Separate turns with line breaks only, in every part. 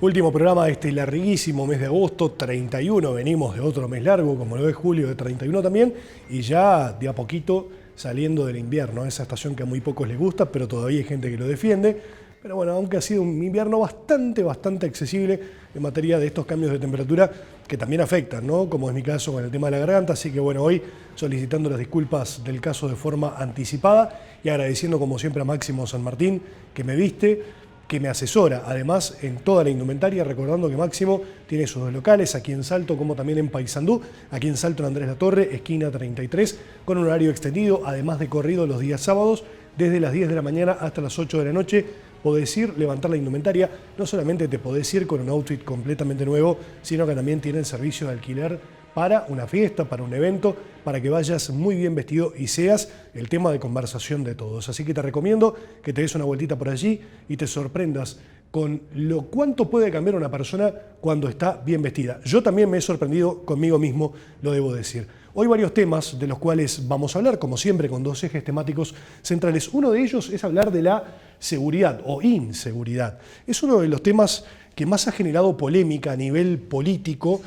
Último programa de este larguísimo mes de agosto, 31, venimos de otro mes largo, como lo es julio de 31 también, y ya de a poquito saliendo del invierno, esa estación que a muy pocos les gusta, pero todavía hay gente que lo defiende. Pero bueno, aunque ha sido un invierno bastante accesible en materia de estos cambios de temperatura que también afectan, ¿no? Como es mi caso con el tema de la garganta, así que bueno, hoy solicitando las disculpas del caso de forma anticipada y agradeciendo como siempre a Máximo San Martín que me viste, que me asesora, además en toda la indumentaria, recordando que Máximo tiene sus dos locales, aquí en Salto como también en Paysandú, aquí en Salto en Andrés Latorre, esquina 33, con un horario extendido, además de corrido los días sábados, desde las 10 de la mañana hasta las 8 de la noche, podés ir, levantar la indumentaria, no solamente te podés ir con un outfit completamente nuevo, sino que también tienen servicio de alquiler para una fiesta, para un evento, para que vayas muy bien vestido y seas el tema de conversación de todos. Así que te recomiendo que te des una vueltita por allí y te sorprendas con lo cuánto puede cambiar una persona cuando está bien vestida. Yo también me he sorprendido conmigo mismo, lo debo decir. Hoy varios temas de los cuales vamos a hablar, como siempre, con dos ejes temáticos centrales. Uno de ellos es hablar de la seguridad o inseguridad. Es uno de los temas que más ha generado polémica a nivel político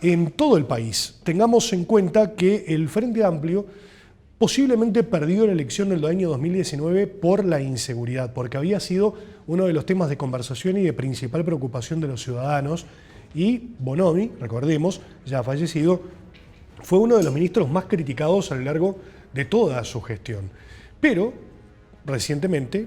en todo el país. Tengamos en cuenta que el Frente Amplio posiblemente perdió la elección del año 2019 por la inseguridad, porque había sido uno de los temas de conversación y de principal preocupación de los ciudadanos. Y Bonomi, recordemos, ya fallecido, fue uno de los ministros más criticados a lo largo de toda su gestión. Pero recientemente,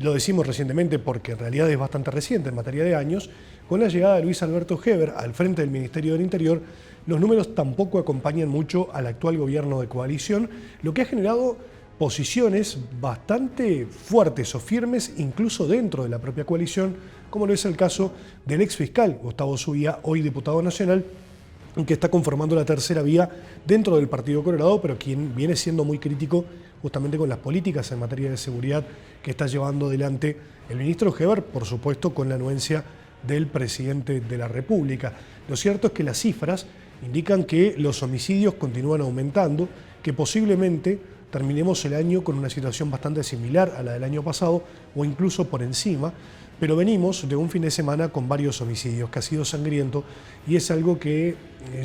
lo decimos recientemente porque en realidad es bastante reciente en materia de años, con la llegada de Luis Alberto Heber al frente del Ministerio del Interior, los números tampoco acompañan mucho al actual gobierno de coalición, lo que ha generado posiciones bastante fuertes o firmes, incluso dentro de la propia coalición, como lo es el caso del exfiscal Gustavo Zuía, hoy diputado nacional, que está conformando la tercera vía dentro del Partido Colorado, pero quien viene siendo muy crítico justamente con las políticas en materia de seguridad que está llevando adelante el ministro Heber, por supuesto con la anuencia del presidente de la República. Lo cierto es que las cifras indican que los homicidios continúan aumentando, que posiblemente terminemos el año con una situación bastante similar a la del año pasado o incluso por encima, pero venimos de un fin de semana con varios homicidios, que ha sido sangriento y es algo que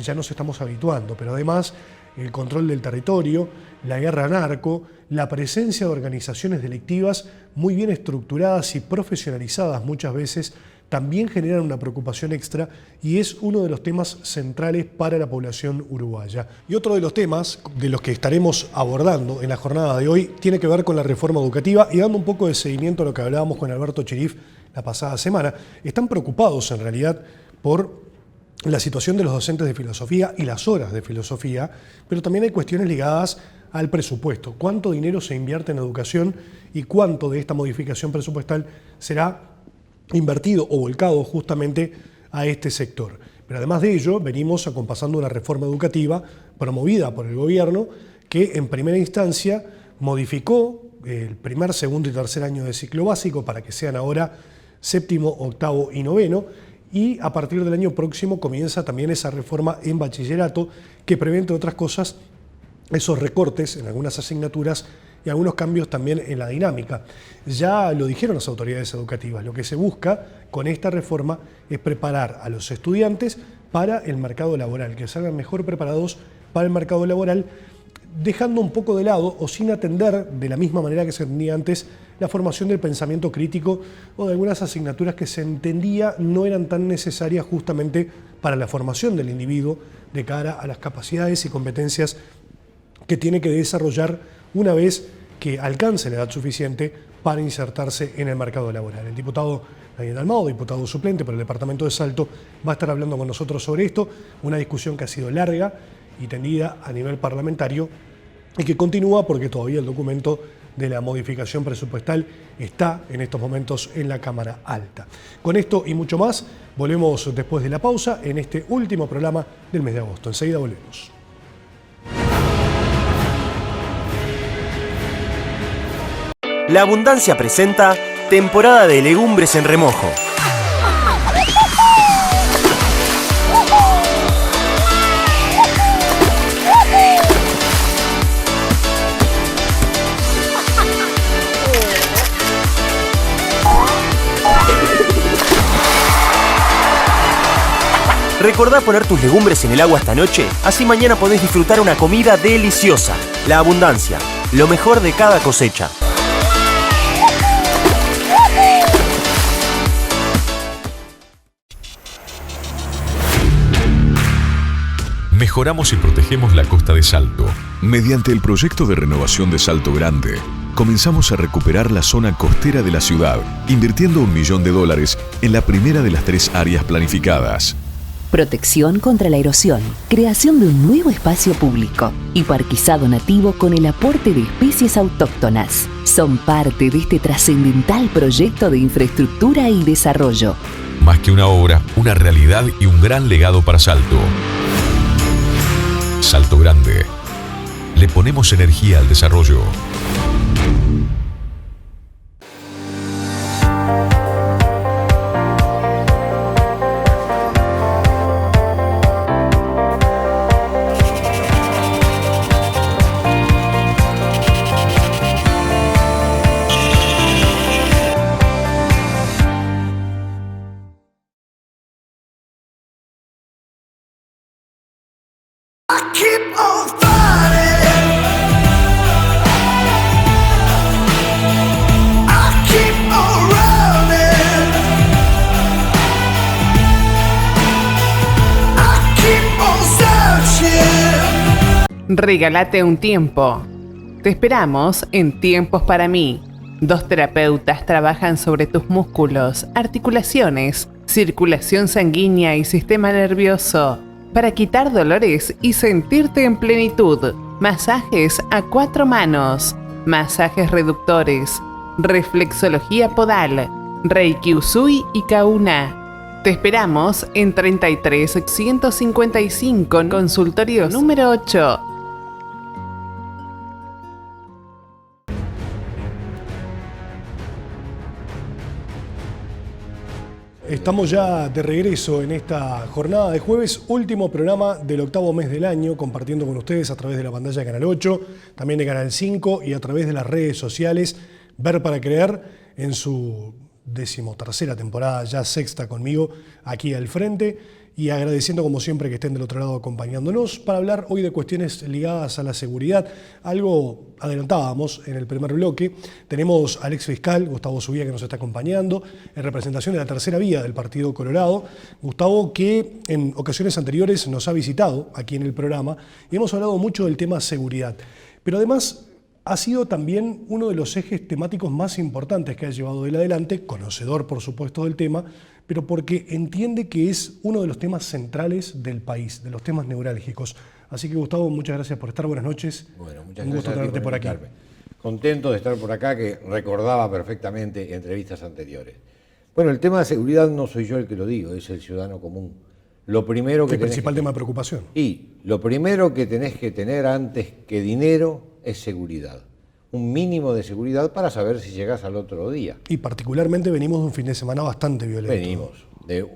ya nos estamos habituando, pero además el control del territorio, la guerra narco, la presencia de organizaciones delictivas muy bien estructuradas y profesionalizadas muchas veces también generan una preocupación extra y es uno de los temas centrales para la población uruguaya. Y otro de los temas de los que estaremos abordando en la jornada de hoy tiene que ver con la reforma educativa y dando un poco de seguimiento a lo que hablábamos con Alberto Chirif la pasada semana. Están preocupados en realidad por la situación de los docentes de filosofía y las horas de filosofía, pero también hay cuestiones ligadas al presupuesto. ¿Cuánto dinero se invierte en educación y cuánto de esta modificación presupuestal será invertido o volcado justamente a este sector? Pero además de ello, venimos acompasando una reforma educativa promovida por el gobierno que en primera instancia modificó el primer, segundo y tercer año de ciclo básico para que sean ahora séptimo, octavo y noveno, y a partir del año próximo comienza también esa reforma en bachillerato que prevé, entre otras cosas, esos recortes en algunas asignaturas y algunos cambios también en la dinámica. Ya lo dijeron las autoridades educativas, lo que se busca con esta reforma es preparar a los estudiantes para el mercado laboral, que salgan mejor preparados para el mercado laboral, dejando un poco de lado o sin atender de la misma manera que se atendía antes la formación del pensamiento crítico o de algunas asignaturas que se entendía no eran tan necesarias justamente para la formación del individuo de cara a las capacidades y competencias que tiene que desarrollar una vez que alcance la edad suficiente para insertarse en el mercado laboral. El diputado Daniel Dalmau, diputado suplente por el departamento de Salto, va a estar hablando con nosotros sobre esto, una discusión que ha sido larga y tendida a nivel parlamentario y que continúa porque todavía el documento de la modificación presupuestal está en estos momentos en la Cámara Alta. Con esto y mucho más, volvemos después de la pausa en este último programa del mes de agosto. Enseguida volvemos.
La Abundancia presenta temporada de legumbres en remojo. Recordá poner tus legumbres en el agua esta noche, así mañana podés disfrutar una comida deliciosa. La abundancia, lo mejor de cada cosecha.
Mejoramos y protegemos la costa de Salto.
Mediante el proyecto de renovación de Salto Grande, comenzamos a recuperar la zona costera de la ciudad, invirtiendo $1 millón en la primera de las 3 áreas planificadas.
Protección contra la erosión, creación de un nuevo espacio público y parquizado nativo con el aporte de especies autóctonas. Son parte de este trascendental proyecto de infraestructura y desarrollo.
Más que una obra, una realidad y un gran legado para Salto. Salto Grande. Le ponemos energía al desarrollo.
Regálate un tiempo. Te esperamos en Tiempos para mí. 2 terapeutas trabajan sobre tus músculos, articulaciones, circulación sanguínea y sistema nervioso para quitar dolores y sentirte en plenitud. Masajes a 4 manos, masajes reductores, reflexología podal, Reiki Usui y Kauna. Te esperamos en 33 155 consultorio número 8.
Estamos ya de regreso en esta jornada de jueves, último programa del 8º mes del año, compartiendo con ustedes a través de la pantalla de Canal 8, también de Canal 5 y a través de las redes sociales Ver para Creer en su 13ª temporada, ya 6ª conmigo aquí al frente, y agradeciendo como siempre que estén del otro lado acompañándonos para hablar hoy de cuestiones ligadas a la seguridad. Algo adelantábamos en el primer bloque. Tenemos al ex fiscal Gustavo Subía que nos está acompañando en representación de la tercera vía del Partido Colorado. Gustavo, que en ocasiones anteriores nos ha visitado aquí en el programa y hemos hablado mucho del tema seguridad. Pero además ha sido también uno de los ejes temáticos más importantes que ha llevado él adelante, conocedor por supuesto del tema, pero porque entiende que es uno de los temas centrales del país, de los temas neurálgicos. Así que Gustavo, muchas gracias por estar, buenas noches.
Bueno, muchas
Un gusto
gracias
tenerte por aquí.
Contento de estar por acá, que recordaba perfectamente entrevistas anteriores. Bueno, el tema de seguridad no soy yo el que lo digo, es el ciudadano común. Lo primero que
el principal tema de preocupación.
Y lo primero que tenés que tener antes que dinero es seguridad. Un mínimo de seguridad para saber si llegás al otro día.
Y particularmente venimos de un fin de semana bastante violento.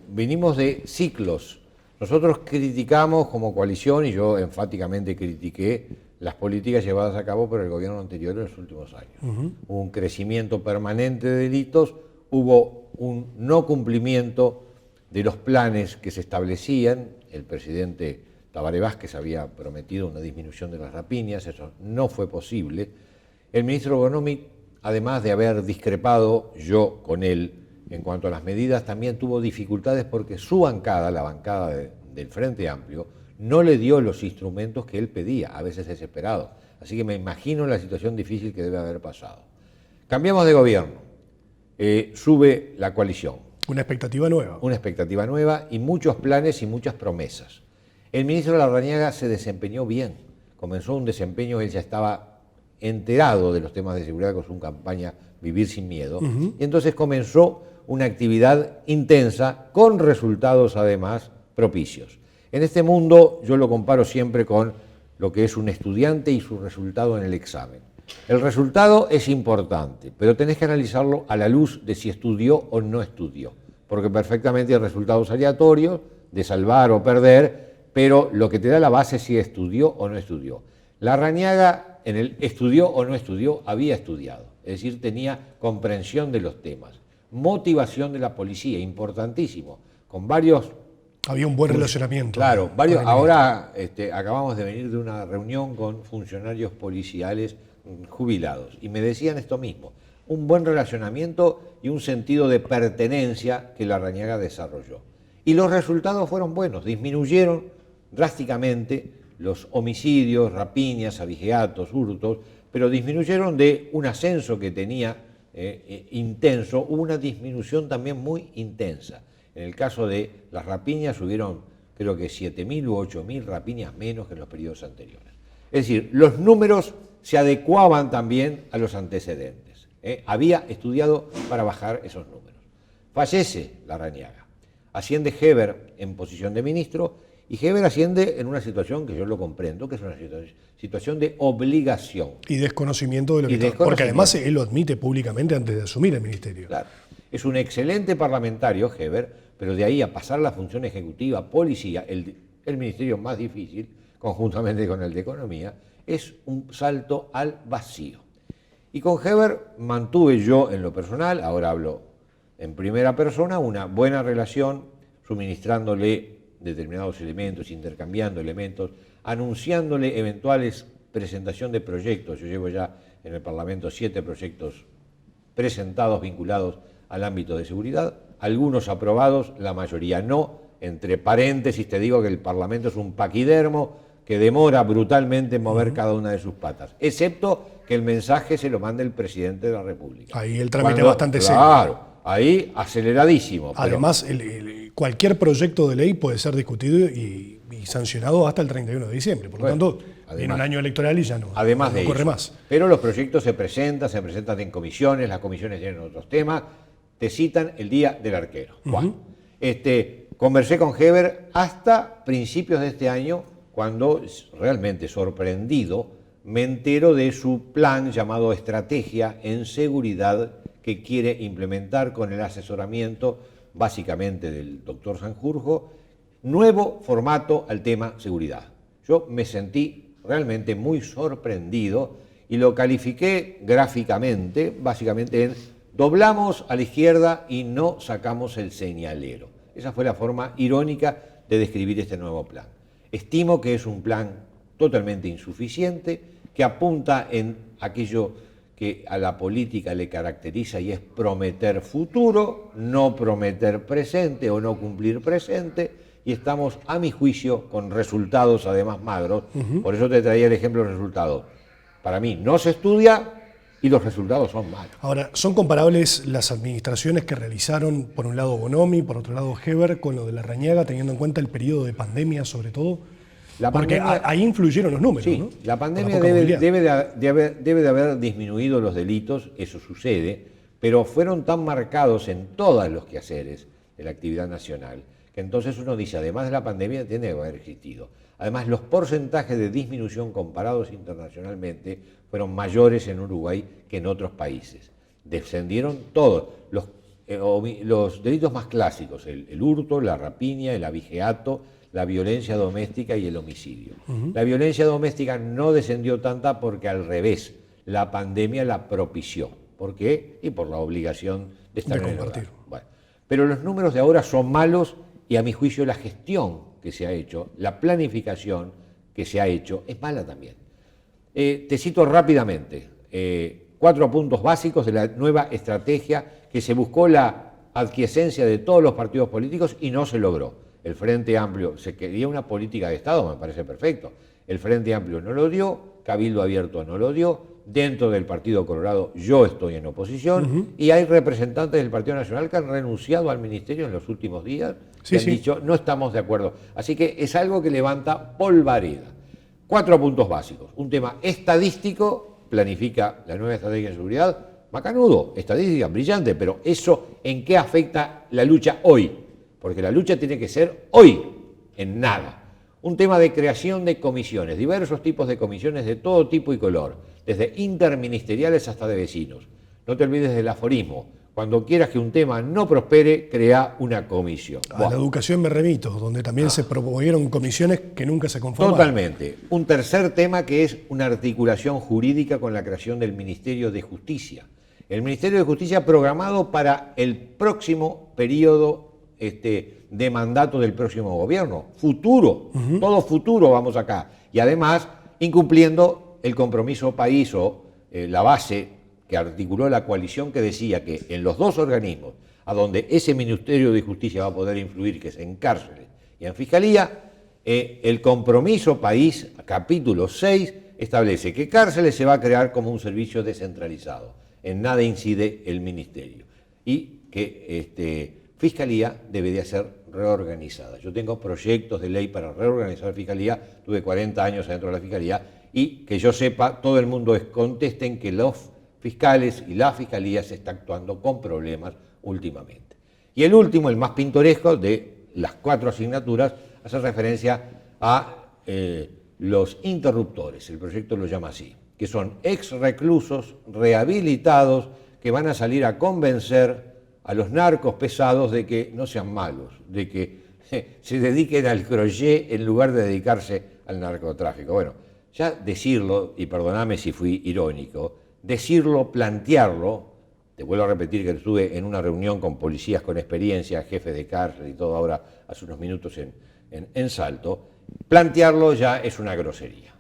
Venimos de ciclos. Nosotros criticamos como coalición, y yo enfáticamente critiqué las políticas llevadas a cabo por el gobierno anterior en los últimos años. Hubo un crecimiento permanente de delitos, hubo un no cumplimiento de los planes que se establecían. El presidente Tabaré Vázquez había prometido una disminución de las rapiñas, eso no fue posible. El ministro Bonomi, además de haber discrepado yo con él en cuanto a las medidas, también tuvo dificultades porque su bancada, la bancada del Frente Amplio, no le dio los instrumentos que él pedía, a veces desesperado. Así que me imagino la situación difícil que debe haber pasado. Cambiamos de gobierno, sube la coalición.
Una expectativa nueva.
Una expectativa nueva y muchos planes y muchas promesas. El ministro Larrañaga se desempeñó bien, comenzó un desempeño, él ya estaba enterado de los temas de seguridad con su campaña Vivir sin Miedo, y entonces comenzó una actividad intensa con resultados además propicios. En este mundo yo lo comparo siempre con lo que es un estudiante y su resultado en el examen. El resultado es importante, pero tenés que analizarlo a la luz de si estudió o no estudió, porque perfectamente hay resultados aleatorios de salvar o perder, pero lo que te da la base es si estudió o no estudió. Larrañaga en el estudió o no estudió, había estudiado, es decir, tenía comprensión de los temas. Motivación de la policía, importantísimo, con varios
Había un buen relacionamiento.
Claro, ahora acabamos de venir de una reunión con funcionarios policiales jubilados y me decían esto mismo, un buen relacionamiento y un sentido de pertenencia que Larrañaga desarrolló. Y los resultados fueron buenos, disminuyeron drásticamente los homicidios, rapiñas, abigeatos, hurtos, pero disminuyeron de un ascenso que tenía intenso, hubo una disminución también muy intensa. En el caso de las rapiñas hubieron creo que 7.000 u 8.000 rapiñas menos que en los periodos anteriores. Es decir, los números se adecuaban también a los antecedentes. Había estudiado para bajar esos números. Fallece Larrañaga. Asciende Heber en posición de ministro y Heber asciende en una situación que yo lo comprendo, que es una situación de obligación.
Y desconocimiento de lo que está. Porque además él lo admite públicamente antes de asumir el ministerio.
Claro. Es un excelente parlamentario, Heber, pero de ahí a pasar la función ejecutiva, policía, el ministerio más difícil, conjuntamente con el de Economía, es un salto al vacío. Y con Heber mantuve yo en lo personal, ahora hablo en primera persona, una buena relación, suministrándole determinados elementos, intercambiando elementos, anunciándole eventuales presentación de proyectos. Yo llevo ya en el Parlamento 7 proyectos presentados vinculados al ámbito de seguridad, algunos aprobados, la mayoría no. Entre paréntesis te digo que el Parlamento es un paquidermo que demora brutalmente en mover cada una de sus patas, excepto que el mensaje se lo mande el presidente de la República.
Ahí el trámite es bastante serio.
Claro, ahí aceleradísimo.
Además, cualquier proyecto de ley puede ser discutido y sancionado hasta el 31 de diciembre. Por lo tanto, viene un año electoral y ya no corre más.
Pero los proyectos se presentan en comisiones, las comisiones tienen otros temas, te citan el día del arquero. Conversé con Heber hasta principios de este año, cuando realmente sorprendido me entero de su plan llamado Estrategia en Seguridad que quiere implementar con el asesoramiento básicamente del doctor Sanjurjo, nuevo formato al tema seguridad. Yo me sentí realmente muy sorprendido y lo califiqué gráficamente, básicamente en doblamos a la izquierda y no sacamos el señalero. Esa fue la forma irónica de describir este nuevo plan. Estimo que es un plan totalmente insuficiente, que apunta en aquello que a la política le caracteriza y es prometer futuro, no prometer presente o no cumplir presente, y estamos, a mi juicio, con resultados además magros. Por eso te traía el ejemplo de los resultados. Para mí no se estudia y los resultados son malos.
Ahora, ¿son comparables las administraciones que realizaron, por un lado Bonomi, por otro lado Heber, con lo de Larrañaga, teniendo en cuenta el periodo de pandemia sobre todo? Porque ahí influyeron los números,
sí,
¿no?
La pandemia debe de haber disminuido los delitos, eso sucede, pero fueron tan marcados en todos los quehaceres de la actividad nacional, que entonces uno dice, además de la pandemia, tiene que haber existido. Además, los porcentajes de disminución comparados internacionalmente fueron mayores en Uruguay que en otros países. Descendieron todos. Los delitos más clásicos, el hurto, la rapiña, el abigeato, la violencia doméstica y el homicidio. La violencia doméstica no descendió tanta porque al revés, la pandemia la propició. ¿Por qué? Y por la obligación de estar en el hogar. Bueno, pero los números de ahora son malos y a mi juicio la gestión que se ha hecho, la planificación que se ha hecho es mala también. Te cito rápidamente 4 puntos básicos de la nueva estrategia que se buscó la adquiesencia de todos los partidos políticos y no se logró. El Frente Amplio, se quería una política de Estado, me parece perfecto. El Frente Amplio no lo dio, Cabildo Abierto no lo dio, dentro del Partido Colorado yo estoy en oposición y hay representantes del Partido Nacional que han renunciado al ministerio en los últimos días y han dicho no estamos de acuerdo. Así que es algo que levanta polvareda. 4 puntos básicos. Un tema estadístico, planifica la nueva estrategia de seguridad, macanudo, estadística, brillante, pero eso ¿en qué afecta la lucha hoy? Porque la lucha tiene que ser hoy, en nada. Un tema de creación de comisiones, diversos tipos de comisiones de todo tipo y color, desde interministeriales hasta de vecinos. No te olvides del aforismo. Cuando quieras que un tema no prospere, crea una comisión.
A la educación me remito, donde también se promovieron comisiones que nunca se conformaron.
Totalmente. Un tercer tema que es una articulación jurídica con la creación del Ministerio de Justicia. El Ministerio de Justicia programado para el próximo periodo de mandato del próximo gobierno. Futuro, todo futuro vamos acá. Y además, incumpliendo el compromiso país o la base que articuló la coalición que decía que en los dos organismos a donde ese Ministerio de Justicia va a poder influir, que es en cárceles y en Fiscalía, el compromiso país, capítulo 6, establece que cárceles se va a crear como un servicio descentralizado. En nada incide el Ministerio. Y que Fiscalía debería ser reorganizada. Yo tengo proyectos de ley para reorganizar Fiscalía, tuve 40 años adentro de la Fiscalía, y que yo sepa, todo el mundo contesten que los fiscales y la Fiscalía se está actuando con problemas últimamente. Y el último, el más pintoresco de las 4 asignaturas, hace referencia a los interruptores, el proyecto lo llama así, que son ex reclusos rehabilitados que van a salir a convencer a los narcos pesados de que no sean malos, de que se dediquen al crochet en lugar de dedicarse al narcotráfico. Bueno, ya decirlo, y perdóname si fui irónico, decirlo, plantearlo, te vuelvo a repetir que estuve en una reunión con policías con experiencia, jefes de cárcel y todo ahora hace unos minutos en Salto, plantearlo ya es una grosería,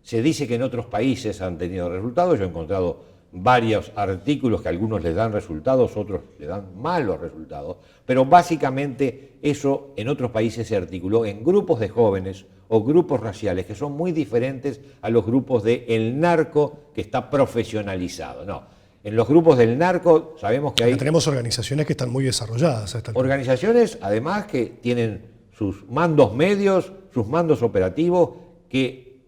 Se dice que en otros países han tenido resultados, yo he encontrado varios artículos que a algunos les dan resultados, otros le dan malos resultados, pero básicamente eso en otros países se articuló en grupos de jóvenes o grupos raciales que son muy diferentes a los grupos del narco que está profesionalizado. No, en los grupos del narco sabemos que hay...
Tenemos organizaciones que están muy desarrolladas.
Organizaciones además que tienen sus mandos medios, sus mandos operativos que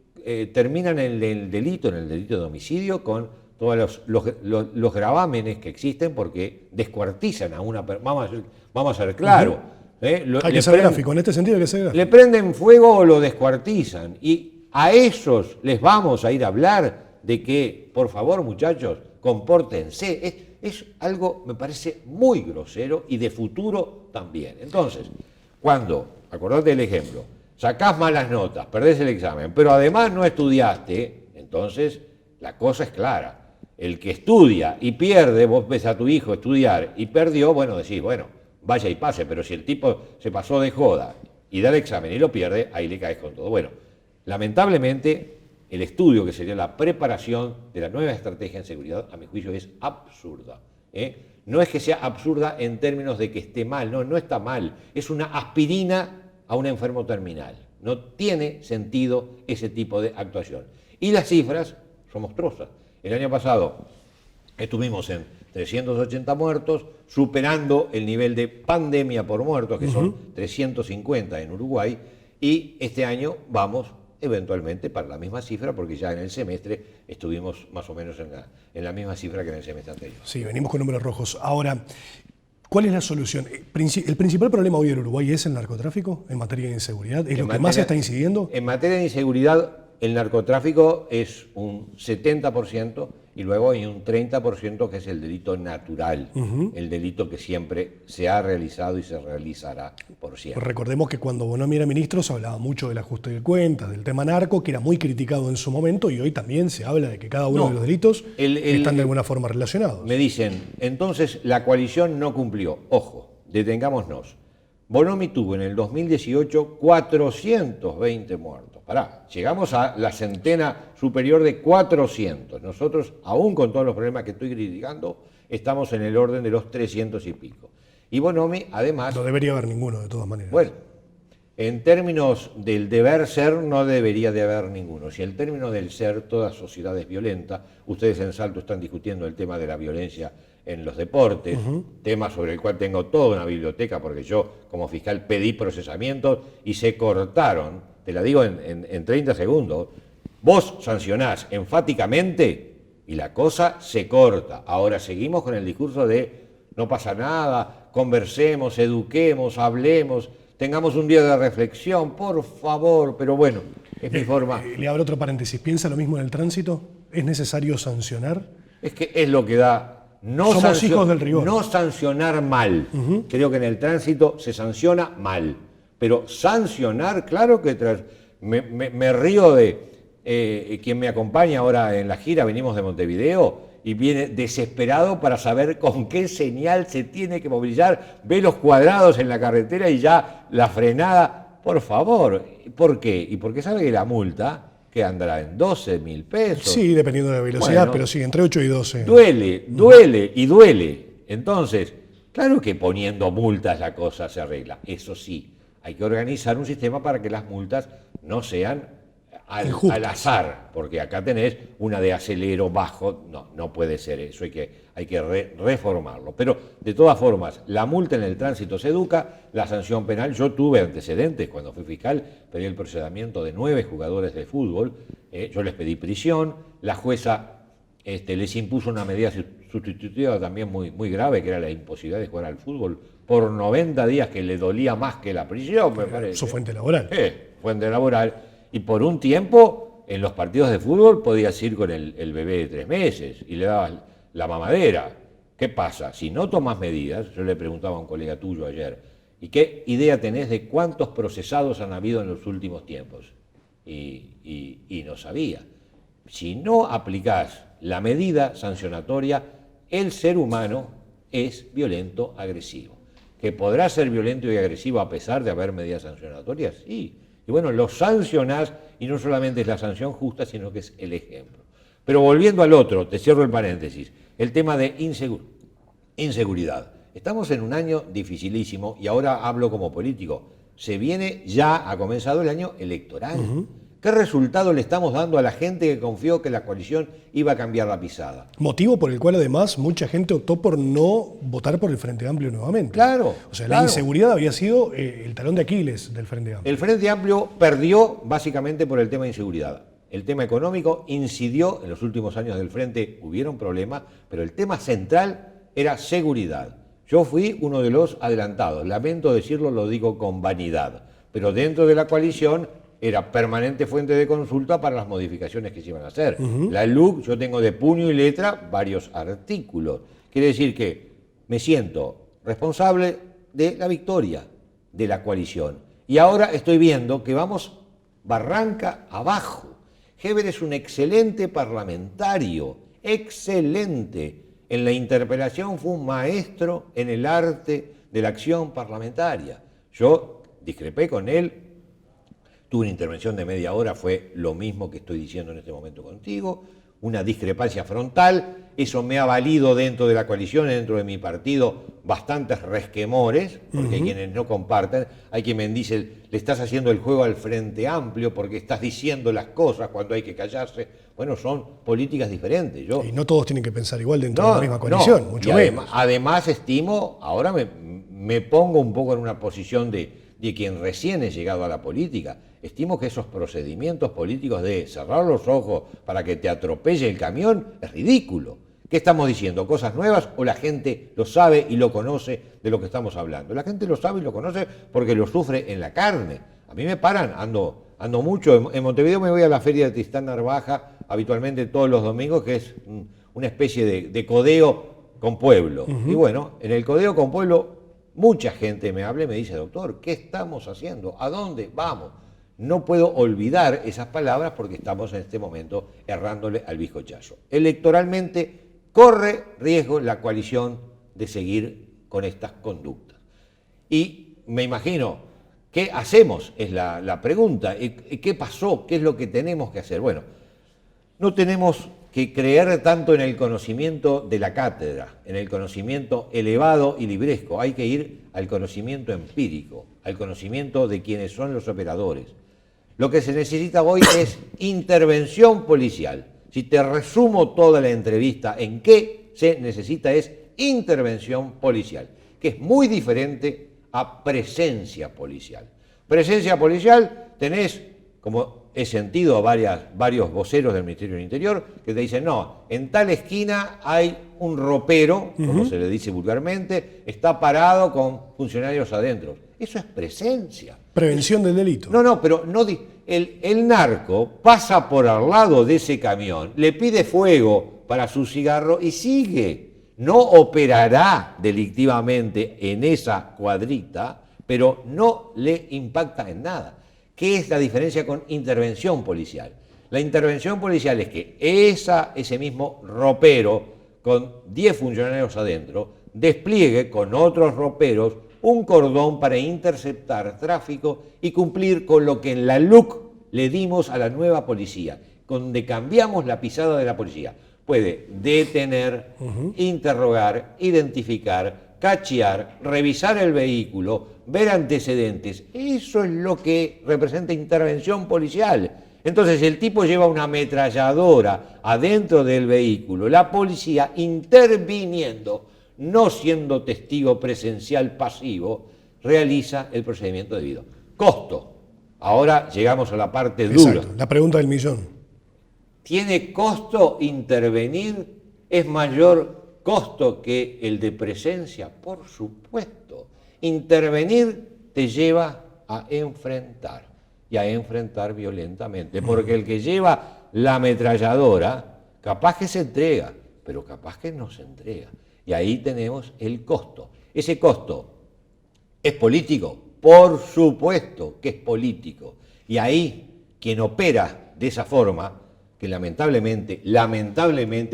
terminan en el delito de homicidio con todos los gravámenes que existen porque descuartizan a una persona. Vamos a ser claros.
Hay que ser gráfico, en este sentido hay que ser gráfico.
Le prenden fuego o lo descuartizan. Y a esos les vamos a ir a hablar de que, por favor, muchachos, compórtense. Es algo, me parece, muy grosero y de futuro también. Entonces, acordate del ejemplo, sacás malas notas, perdés el examen, pero además no estudiaste, entonces la cosa es clara. El que estudia y pierde, vos ves a tu hijo estudiar y perdió, bueno, decís, bueno, vaya y pase, pero si el tipo se pasó de joda y da el examen y lo pierde, ahí le caes con todo. Bueno, lamentablemente, el estudio, que sería la preparación de la nueva estrategia en seguridad, a mi juicio es absurda. No es que sea absurda en términos de que esté mal, no está mal, es una aspirina a un enfermo terminal. No tiene sentido ese tipo de actuación. Y las cifras son monstruosas. El año pasado estuvimos en 380 muertos, superando el nivel de pandemia por muertos, que son 350 en Uruguay, y este año vamos eventualmente para la misma cifra, porque ya en el semestre estuvimos más o menos en la misma cifra que en el semestre anterior.
Sí, venimos con números rojos. Ahora, ¿cuál es la solución? ¿El principal problema hoy en Uruguay es el narcotráfico en materia de inseguridad? ¿Es lo que más está incidiendo?
En materia de inseguridad, el narcotráfico es un 70% y luego hay un 30% que es el delito natural, el delito que siempre se ha realizado y se realizará por siempre.
Recordemos que cuando Bonomi era ministro se hablaba mucho del ajuste de cuentas, del tema narco, que era muy criticado en su momento, y hoy también se habla de que cada uno de los delitos están de alguna forma relacionados.
Me dicen, entonces la coalición no cumplió. Ojo, detengámonos. Bonomi tuvo en el 2018 420 muertos. Llegamos a la centena superior de 400. Nosotros, aún con todos los problemas que estoy criticando, estamos en el orden de los 300 y pico. Y Bonomi, además...
No debería haber ninguno, de todas maneras.
Bueno, en términos del deber ser, no debería de haber ninguno. Si el término del ser, toda sociedad es violenta. Ustedes en Salto están discutiendo el tema de la violencia en los deportes, tema sobre el cual tengo toda una biblioteca, porque yo como fiscal pedí procesamientos y se cortaron, te la digo en 30 segundos, vos sancionás enfáticamente y la cosa se corta. Ahora seguimos con el discurso de no pasa nada, conversemos, eduquemos, hablemos, tengamos un día de reflexión, por favor, pero bueno, es mi forma.
Le abro otro paréntesis, ¿piensa lo mismo en el tránsito? ¿Es necesario sancionar?
Es que es lo que da...
Somos hijos del rigor.
No sancionar mal. Creo que en el tránsito se sanciona mal. Pero sancionar, claro que... Me río de quien me acompaña ahora en la gira, venimos de Montevideo, y viene desesperado para saber con qué señal se tiene que movilizar, ve los cuadrados en la carretera y ya la frenada. Por favor, ¿por qué? Y porque sabe que la multa, que andará en 12.000 pesos.
Sí, dependiendo de la velocidad,
Bueno,
pero sí, entre 8 y 12.
Duele y duele. Entonces, claro que poniendo multas la cosa se arregla. Eso sí, hay que organizar un sistema para que las multas no sean al azar, porque acá tenés una de acelero bajo, no puede ser eso, hay que reformarlo. Pero de todas formas, la multa en el tránsito se educa, la sanción penal, yo tuve antecedentes cuando fui fiscal, pedí el procesamiento de 9 jugadores de fútbol, yo les pedí prisión, la jueza les impuso una medida sustitutiva también muy grave, que era la imposibilidad de jugar al fútbol por 90 días, que le dolía más que la prisión, me parece.
Su fuente laboral.
Fuente laboral. Y por un tiempo, en los partidos de fútbol podías ir con el bebé de 3 meses y le dabas la mamadera. ¿Qué pasa? Si no tomas medidas, yo le preguntaba a un colega tuyo ayer, ¿y qué idea tenés de cuántos procesados han habido en los últimos tiempos? Y no sabía. Si no aplicás la medida sancionatoria, el ser humano es violento, agresivo. ¿Que podrá ser violento y agresivo a pesar de haber medidas sancionatorias? Sí. Y bueno, lo sancionás y no solamente es la sanción justa, sino que es el ejemplo. Pero volviendo al otro, te cierro el paréntesis, el tema de inseguridad. Estamos en un año dificilísimo y ahora hablo como político. Ha comenzado el año electoral. ¿Qué resultado le estamos dando a la gente que confió que la coalición iba a cambiar la pisada?
Motivo por el cual además mucha gente optó por no votar por el Frente Amplio nuevamente.
Claro.
O sea, la inseguridad había sido el talón de Aquiles del Frente Amplio.
El Frente Amplio perdió básicamente por el tema de inseguridad. El tema económico incidió, en los últimos años del Frente hubieron problemas, pero el tema central era seguridad. Yo fui uno de los adelantados, lamento decirlo, lo digo con vanidad, pero dentro de la coalición era permanente fuente de consulta para las modificaciones que se iban a hacer. La LUC, yo tengo de puño y letra varios artículos. Quiere decir que me siento responsable de la victoria de la coalición. Y ahora estoy viendo que vamos barranca abajo. Heber es un excelente parlamentario, excelente. En la interpelación fue un maestro en el arte de la acción parlamentaria. Yo discrepé con él. Tuve una intervención de media hora, fue lo mismo que estoy diciendo en este momento contigo, una discrepancia frontal, eso me ha valido dentro de la coalición, dentro de mi partido, bastantes resquemores, porque hay quienes no comparten, hay quien me dice, le estás haciendo el juego al Frente Amplio porque estás diciendo las cosas cuando hay que callarse. Bueno, son políticas diferentes.
Y no todos tienen que pensar igual dentro de la misma coalición, mucho menos.
Además estimo, ahora me pongo un poco en una posición de quien recién es llegado a la política. Estimo que esos procedimientos políticos de cerrar los ojos para que te atropelle el camión es ridículo. ¿Qué estamos diciendo? ¿Cosas nuevas o la gente lo sabe y lo conoce de lo que estamos hablando? La gente lo sabe y lo conoce porque lo sufre en la carne. A mí me paran, ando mucho. En Montevideo me voy a la feria de Tristán Narvaja habitualmente todos los domingos, que es una especie de codeo con pueblo. Y bueno, en el codeo con pueblo mucha gente me habla y me dice, doctor, ¿qué estamos haciendo? ¿A dónde vamos? No puedo olvidar esas palabras porque estamos en este momento errándole al bizcochazo. Electoralmente corre riesgo la coalición de seguir con estas conductas. Y me imagino, ¿qué hacemos? Es la pregunta. ¿Qué pasó? ¿Qué es lo que tenemos que hacer? Bueno, no tenemos que creer tanto en el conocimiento de la cátedra, en el conocimiento elevado y libresco. Hay que ir al conocimiento empírico, al conocimiento de quienes son los operadores. Lo que se necesita hoy es intervención policial. Si te resumo toda la entrevista en qué se necesita es intervención policial, que es muy diferente a presencia policial. Presencia policial tenés, como he sentido a varios voceros del Ministerio del Interior, que te dicen, no, en tal esquina hay un ropero, como se le dice vulgarmente, está parado con funcionarios adentro. Eso es presencia.
Prevención del delito.
No, pero no el narco pasa por al lado de ese camión, le pide fuego para su cigarro y sigue. No operará delictivamente en esa cuadrita, pero no le impacta en nada. ¿Qué es la diferencia con intervención policial? La intervención policial es que ese mismo ropero, con 10 funcionarios adentro, despliegue con otros roperos un cordón para interceptar tráfico y cumplir con lo que en la LUC le dimos a la nueva policía, donde cambiamos la pisada de la policía. Puede detener, interrogar, identificar, cachear, revisar el vehículo, ver antecedentes. Eso es lo que representa intervención policial. Entonces el tipo lleva una ametralladora adentro del vehículo, la policía interviniendo, no siendo testigo presencial pasivo, realiza el procedimiento debido. Costo. Ahora llegamos a la parte dura.
Exacto, la pregunta del millón.
¿Tiene costo intervenir? ¿Es mayor costo que el de presencia? Por supuesto. Intervenir te lleva a enfrentar, y a enfrentar violentamente, porque el que lleva la ametralladora, capaz que se entrega, pero capaz que no se entrega. Y ahí tenemos el costo. ¿Ese costo es político? Por supuesto que es político. Y ahí quien opera de esa forma, que lamentablemente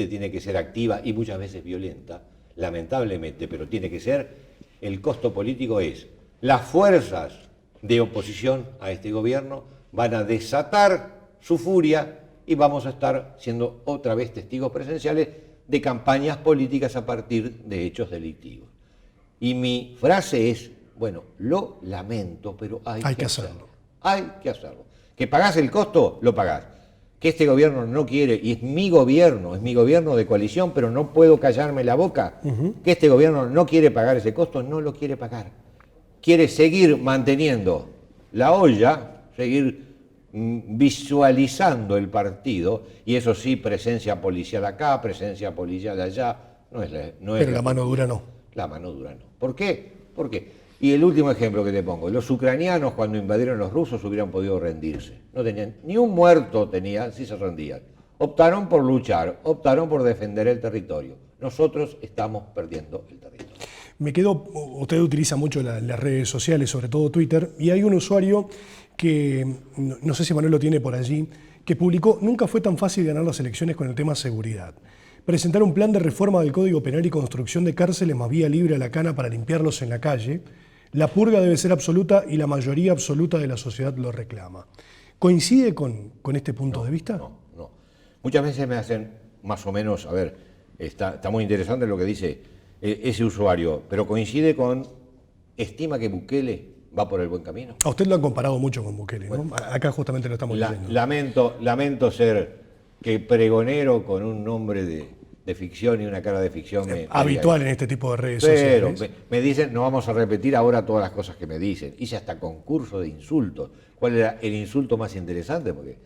tiene que ser activa y muchas veces violenta, lamentablemente, pero tiene que ser, el costo político es las fuerzas de oposición a este gobierno van a desatar su furia y vamos a estar siendo otra vez testigos presenciales de campañas políticas a partir de hechos delictivos. Y mi frase es, bueno, lo lamento, pero hay que hacerlo. Hay que hacerlo. Que pagás el costo, lo pagás. Que este gobierno no quiere, y es mi gobierno de coalición, pero no puedo callarme la boca, que este gobierno no quiere pagar ese costo, no lo quiere pagar. Quiere seguir manteniendo la olla, seguir visualizando el partido, y eso sí, presencia policial acá, presencia policial allá, pero
la mano dura no.
La mano dura no. ¿Por qué? Y el último ejemplo que te pongo, los ucranianos cuando invadieron los rusos hubieran podido rendirse. No tenían, ni un muerto tenían, si se rendían. Optaron por luchar, optaron por defender el territorio. Nosotros estamos perdiendo el territorio.
Usted utiliza mucho las redes sociales, sobre todo Twitter, y hay un usuario que, no sé si Manuel lo tiene por allí, que publicó: nunca fue tan fácil ganar las elecciones con el tema seguridad. Presentar un plan de reforma del Código Penal y construcción de cárceles más vía libre a la cana para limpiarlos en la calle. La purga debe ser absoluta y la mayoría absoluta de la sociedad lo reclama. ¿Coincide con este punto de vista?
No. Muchas veces me hacen más o menos, a ver, está muy interesante lo que dice ese usuario, pero coincide con, estima que Bukele va por el buen camino.
A usted lo han comparado mucho con Bukele, ¿no? Bueno, acá justamente lo estamos diciendo.
Lamento ser que pregonero con un nombre de ficción y una cara de ficción.
Habitual en este tipo de redes sociales.
Pero me dicen, no vamos a repetir ahora todas las cosas que me dicen. Hice hasta concurso de insultos. ¿Cuál era el insulto más interesante? Porque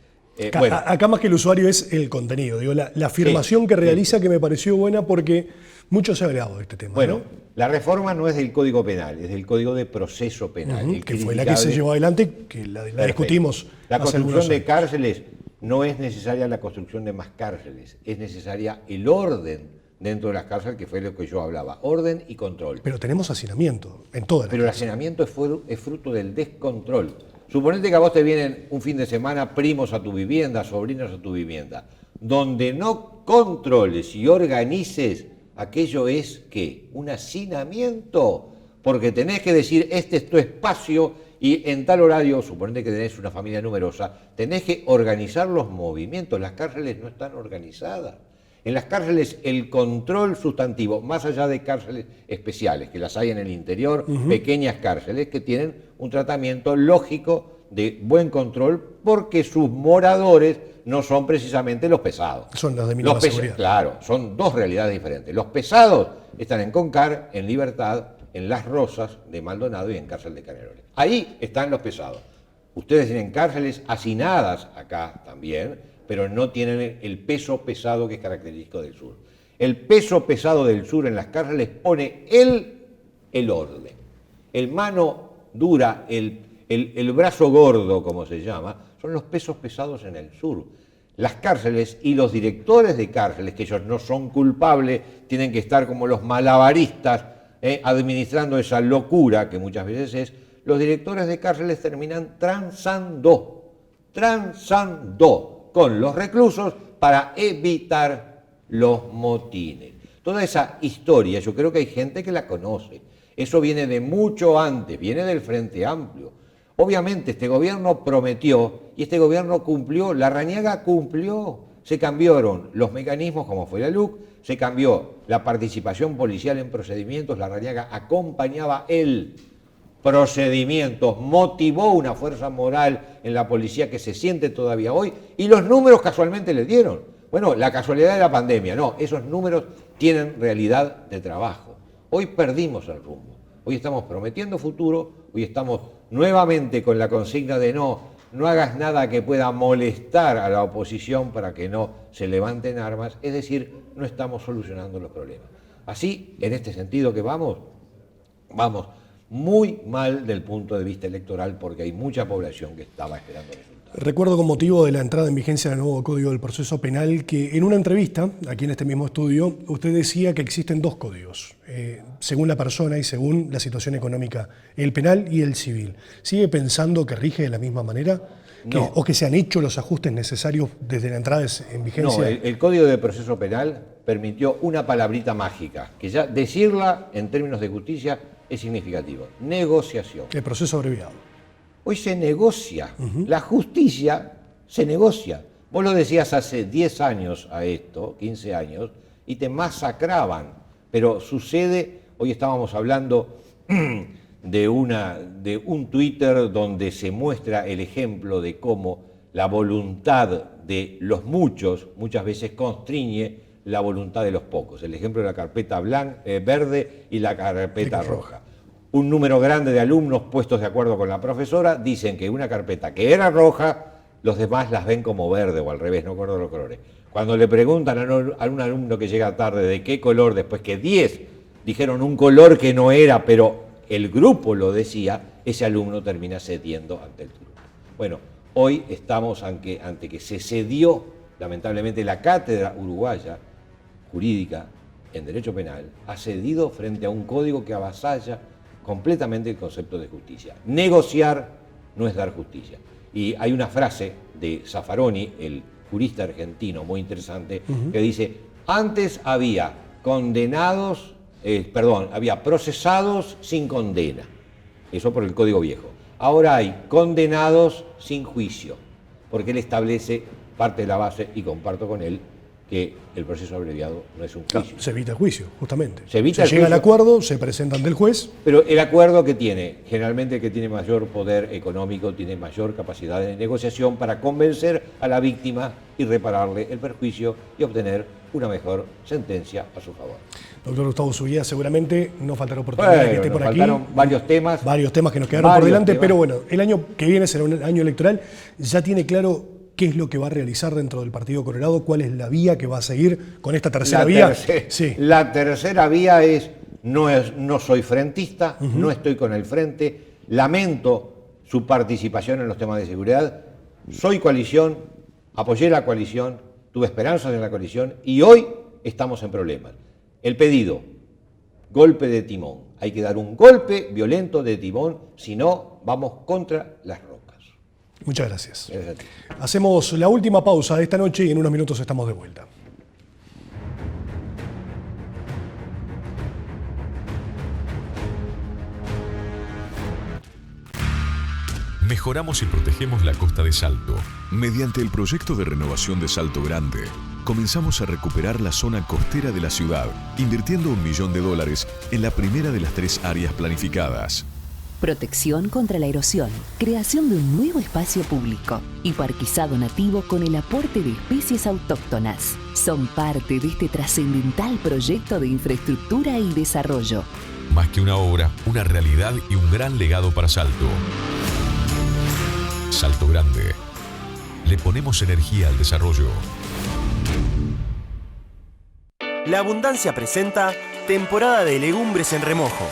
acá más que el usuario es el contenido. Digo, la afirmación que realiza, que me pareció buena porque mucho se ha hablado de este tema.
Bueno,
¿no?
La reforma no es del Código Penal, es del Código de Proceso Penal.
Que fue la que se llevó adelante, que la discutimos.
La construcción de cárceles. No es necesaria la construcción de más cárceles, es necesaria el orden dentro de las cárceles, que fue lo que yo hablaba, orden y control.
Pero tenemos hacinamiento en todas las
Pero el hacinamiento es fruto del descontrol. Suponete que a vos te vienen un fin de semana primos a tu vivienda, sobrinos a tu vivienda. Donde no controles y organices, aquello es, ¿qué? Un hacinamiento. Porque tenés que decir, este es tu espacio, y en tal horario, suponete que tenés una familia numerosa, tenés que organizar los movimientos. Las cárceles no están organizadas. En las cárceles el control sustantivo, más allá de cárceles especiales, que las hay en el interior, pequeñas cárceles que tienen un tratamiento lógico de buen control, porque sus moradores no son precisamente los pesados.
Son los de mínima seguridad.
Claro, son dos realidades diferentes. Los pesados están en Concar, en Libertad, en Las Rosas de Maldonado y en Cárcel de Canelones. Ahí están los pesados. Ustedes tienen cárceles hacinadas acá también, pero no tienen el peso pesado que es característico del sur. El peso pesado del sur en las cárceles pone el orden. El mano dura, el brazo gordo, como se llama, son los pesos pesados en el sur. Las cárceles y los directores de cárceles, que ellos no son culpables, tienen que estar como los malabaristas, administrando esa locura que muchas veces es, los directores de cárceles terminan transando con los reclusos para evitar los motines. Toda esa historia, yo creo que hay gente que la conoce. Eso viene de mucho antes, viene del Frente Amplio. Obviamente este gobierno prometió y este gobierno cumplió, Larrañaga cumplió. Se cambiaron los mecanismos como fue la LUC, se cambió la participación policial en procedimientos, Larrañaga acompañaba el procedimientos, motivó una fuerza moral en la policía que se siente todavía hoy y los números casualmente le dieron. Bueno, la casualidad de la pandemia, no, esos números tienen realidad de trabajo. Hoy perdimos el rumbo, hoy estamos prometiendo futuro, hoy estamos nuevamente con la consigna de no hagas nada que pueda molestar a la oposición para que no se levanten armas, es decir, no estamos solucionando los problemas. Así, en este sentido que vamos muy mal del punto de vista electoral porque hay mucha población que estaba esperando resultados.
Recuerdo con motivo de la entrada en vigencia del nuevo Código del Proceso Penal que en una entrevista, aquí en este mismo estudio, usted decía que existen dos códigos, según la persona y según la situación económica, el penal y el civil. ¿Sigue pensando que rige de la misma manera?
No.
¿O que se han hecho los ajustes necesarios desde la entrada en vigencia?
No, el Código de Proceso Penal permitió una palabrita mágica, que ya decirla en términos de justicia es significativo. Negociación.
El proceso abreviado.
Hoy se negocia. La justicia se negocia. Vos lo decías hace 10 años a esto, 15 años, y te masacraban. Pero sucede, hoy estábamos hablando de un Twitter donde se muestra el ejemplo de cómo la voluntad de los muchos muchas veces constriñe la voluntad de los pocos. El ejemplo de la carpeta verde y la carpeta roja. Un número grande de alumnos puestos de acuerdo con la profesora dicen que una carpeta que era roja, los demás las ven como verde o al revés, no acuerdo los colores. Cuando le preguntan a un alumno que llega tarde de qué color, después que 10 dijeron un color que no era, pero el grupo lo decía, ese alumno termina cediendo ante el grupo. Bueno, hoy estamos ante que se cedió, lamentablemente, la cátedra uruguaya jurídica en derecho penal, ha cedido frente a un código que avasalla completamente el concepto de justicia. Negociar no es dar justicia. Y hay una frase de Zaffaroni, el jurista argentino, muy interesante, que dice, antes había había procesados sin condena. Eso por el Código Viejo. Ahora hay condenados sin juicio, porque él establece parte de la base, y comparto con él, que el proceso abreviado no es un juicio.
Claro, se evita el juicio, justamente.
Se
llega al acuerdo, se presenta ante el juez.
Pero el acuerdo que tiene, generalmente el que tiene mayor poder económico, tiene mayor capacidad de negociación para convencer a la víctima y repararle el perjuicio y obtener una mejor sentencia a su favor.
Doctor Gustavo Zubia, seguramente no faltará oportunidad de que esté por aquí.
Faltaron varios temas.
Varios temas que nos quedaron por delante, pero bueno, el año que viene será un año electoral. ¿Ya tiene claro qué es lo que va a realizar dentro del Partido Colorado? ¿Cuál es la vía que va a seguir con esta tercera vía?
Sí. La tercera vía es, no soy frentista, no estoy con el frente, lamento su participación en los temas de seguridad, soy coalición, apoyé la coalición, tuve esperanzas en la coalición y hoy estamos en problemas. El pedido, golpe de timón. Hay que dar un golpe violento de timón, si no, vamos contra las rocas.
Muchas gracias.
Gracias a ti.
Hacemos la última pausa de esta noche y en unos minutos estamos de vuelta.
Mejoramos y protegemos la costa de Salto.
Mediante el proyecto de renovación de Salto Grande, comenzamos a recuperar la zona costera de la ciudad, invirtiendo $1 millón en la primera de las 3 áreas planificadas.
Protección contra la erosión, creación de un nuevo espacio público y parquizado nativo con el aporte de especies autóctonas. Son parte de este trascendental proyecto de infraestructura y desarrollo.
Más que una obra, una realidad y un gran legado para Salto. Salto Grande. Le ponemos energía al desarrollo.
La Abundancia presenta temporada de legumbres en remojo.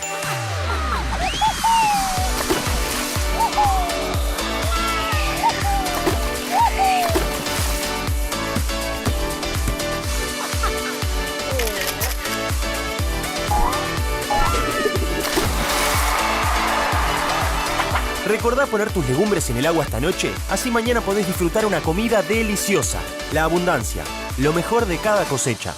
Recordá poner tus legumbres en el agua esta noche, así mañana podés disfrutar una comida deliciosa. La abundancia, lo mejor de cada cosecha.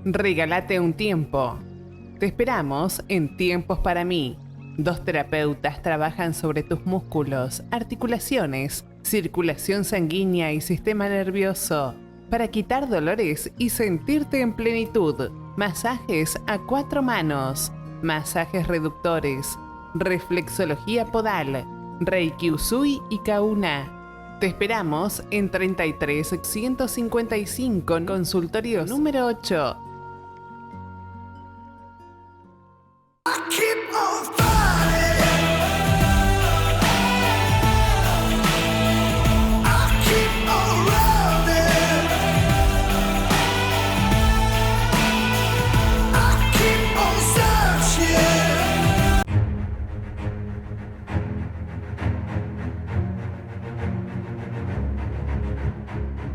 Regálate un tiempo. Te esperamos en Tiempos para mí. 2 terapeutas trabajan sobre tus músculos, articulaciones, circulación sanguínea y sistema nervioso para quitar dolores y sentirte en plenitud. Masajes a 4 manos, masajes reductores, reflexología podal, Reiki Usui y Kauna. Te esperamos en 33 155 consultorio número 8.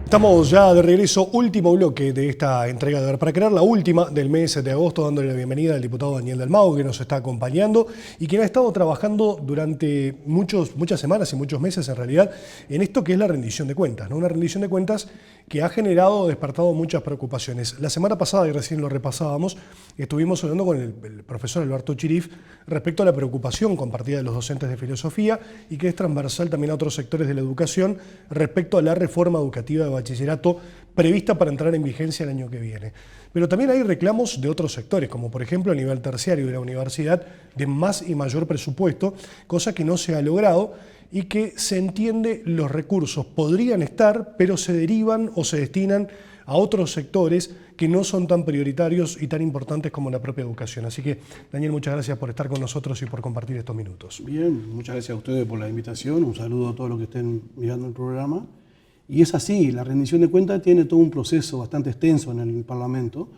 Estamos ya de regreso, último bloque de esta entrega de Ver para Creer, la última del mes de agosto, dándole la bienvenida al diputado Daniel Del Mago, que nos está acompañando y quien ha estado trabajando durante muchas semanas y muchos meses en realidad en esto que es la rendición de cuentas, ¿no? Una rendición de cuentas que ha despertado muchas preocupaciones. La semana pasada, y recién lo repasábamos, estuvimos hablando con el profesor Alberto Chirif respecto a la preocupación compartida de los docentes de filosofía y que es transversal también a otros sectores de la educación respecto a la reforma educativa de bachillerato prevista para entrar en vigencia el año que viene. Pero también hay reclamos de otros sectores, como por ejemplo a nivel terciario de la universidad, de más y mayor presupuesto, cosa que no se ha logrado y que se entiende los recursos podrían estar, pero se derivan o se destinan a otros sectores que no son tan prioritarios y tan importantes como la propia educación. Así que, Daniel, muchas gracias por estar con nosotros y por compartir estos minutos.
Bien, muchas gracias a ustedes por la invitación, un saludo a todos los que estén mirando el programa. Y es así, la rendición de cuentas tiene todo un proceso bastante extenso en el Parlamento.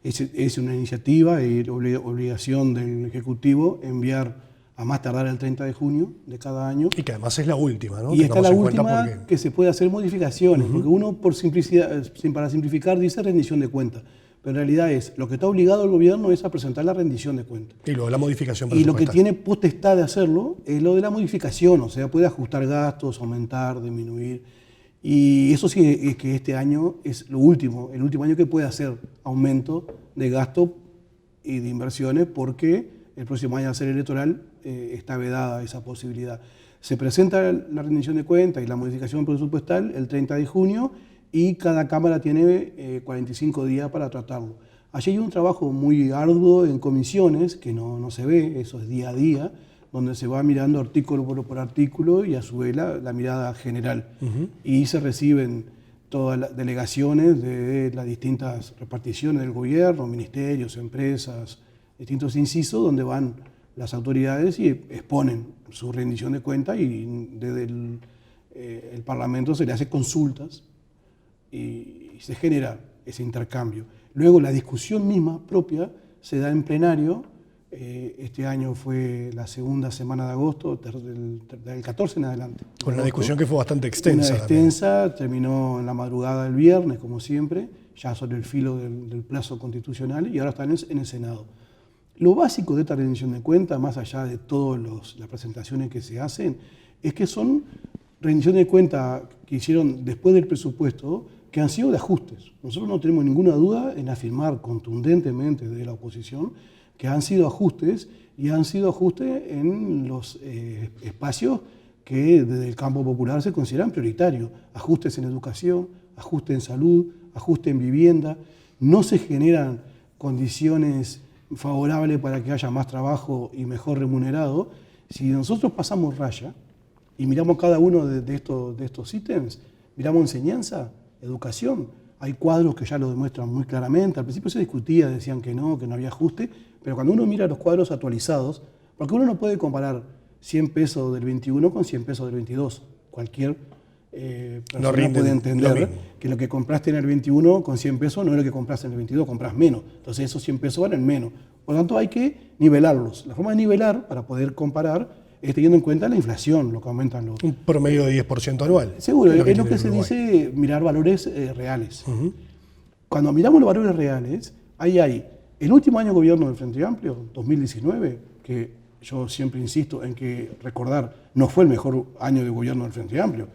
Es una iniciativa y obligación del Ejecutivo enviar a más tardar el 30 de junio de cada año.
Y que además es la última, ¿no?
Y está la última que se puede hacer modificaciones, porque uno para simplificar dice rendición de cuentas, pero en realidad es lo que está obligado el gobierno es a presentar la rendición de cuentas.
Y luego la modificación
presupuestal. Y lo que tiene
presupuestal.
potestad de hacerlo es lo de la modificación, o sea, puede ajustar gastos, aumentar, disminuir. Y eso sí es que este año es el último año que puede hacer aumento de gasto y de inversiones porque el próximo año, al ser electoral, está vedada esa posibilidad. Se presenta la rendición de cuentas y la modificación presupuestal el 30 de junio y cada Cámara tiene 45 días para tratarlo. Allí hay un trabajo muy arduo en comisiones que no se ve, eso es día a día, donde se va mirando artículo por artículo y a su vez la mirada general. Y se reciben todas las delegaciones de las distintas reparticiones del gobierno, ministerios, empresas, distintos incisos, donde van las autoridades y exponen su rendición de cuentas y desde el Parlamento se le hace consultas y se genera ese intercambio. Luego la discusión misma propia se da en plenario. Este año fue la segunda semana de agosto, del 14 en adelante.
Con una discusión que fue bastante extensa.
Extensa, terminó en la madrugada del viernes, como siempre, ya sobre el filo del plazo constitucional, y ahora está en el Senado. Lo básico de esta rendición de cuentas, más allá de todas las presentaciones que se hacen, es que son rendiciones de cuentas que hicieron después del presupuesto, que han sido de ajustes. Nosotros no tenemos ninguna duda en afirmar contundentemente desde la oposición que han sido ajustes, y han sido ajustes en los espacios que desde el campo popular se consideran prioritarios. Ajustes en educación, ajustes en salud, ajustes en vivienda. No se generan condiciones favorables para que haya más trabajo y mejor remunerado. Si nosotros pasamos raya y miramos cada uno de estos ítems, miramos enseñanza, educación, hay cuadros que ya lo demuestran muy claramente. Al principio se discutía, decían que no había ajuste, pero cuando uno mira los cuadros actualizados, porque uno no puede comparar 100 pesos del 21 con 100 pesos del 22. Cualquier persona
No rinden
puede
lo
entender
mismo.
que lo que compraste en el 21 con 100 pesos no es lo que compraste en el 22, compras menos. Entonces esos 100 pesos valen menos. Por lo tanto hay que nivelarlos. La forma de nivelar para poder comparar es teniendo en cuenta la inflación, lo que aumentan los...
Un promedio de 10% anual.
Seguro, es lo
tiene
que se
Uruguay.
dice mirar valores reales. Cuando miramos los valores reales, ahí hay el último año de gobierno del Frente Amplio, 2019, que yo siempre insisto en que recordar, no fue el mejor año de gobierno del Frente Amplio,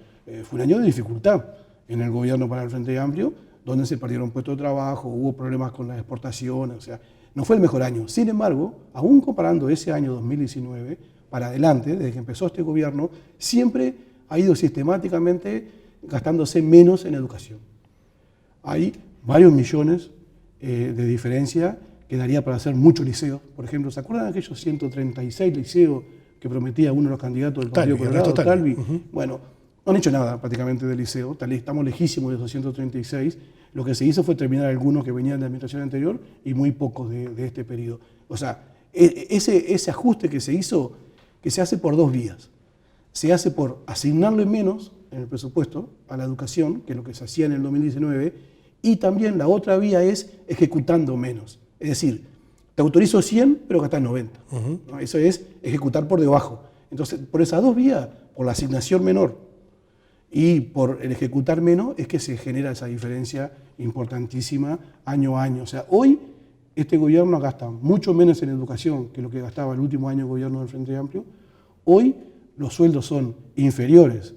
fue un año de dificultad en el gobierno para el Frente Amplio, donde se perdieron puestos de trabajo, hubo problemas con las exportaciones, o sea, no fue el mejor año. Sin embargo, aún comparando ese año 2019 para adelante, desde que empezó este gobierno, siempre ha ido sistemáticamente gastándose menos en educación. Hay varios millones de diferencia que daría para hacer muchos liceos. Por ejemplo, ¿se acuerdan de aquellos 136 liceos que prometía uno de los candidatos del Partido Colorado, Talvi? Bueno, no han hecho nada prácticamente del liceo, estamos lejísimos de esos 136. Lo que se hizo fue terminar algunos que venían de la administración anterior y muy pocos de este periodo. O sea, ese ajuste que se hizo, que se hace por dos vías. Se hace por asignarle menos en el presupuesto a la educación, que es lo que se hacía en el 2019, y también la otra vía es ejecutando menos. Es decir, te autorizo 100, pero gastás 90. ¿No? Eso es ejecutar por debajo. Entonces, por esas dos vías, por la asignación menor y por el ejecutar menos, es que se genera esa diferencia importantísima año a año. O sea, hoy este gobierno gasta mucho menos en educación que lo que gastaba el último año de gobierno del Frente Amplio. Hoy los sueldos son inferiores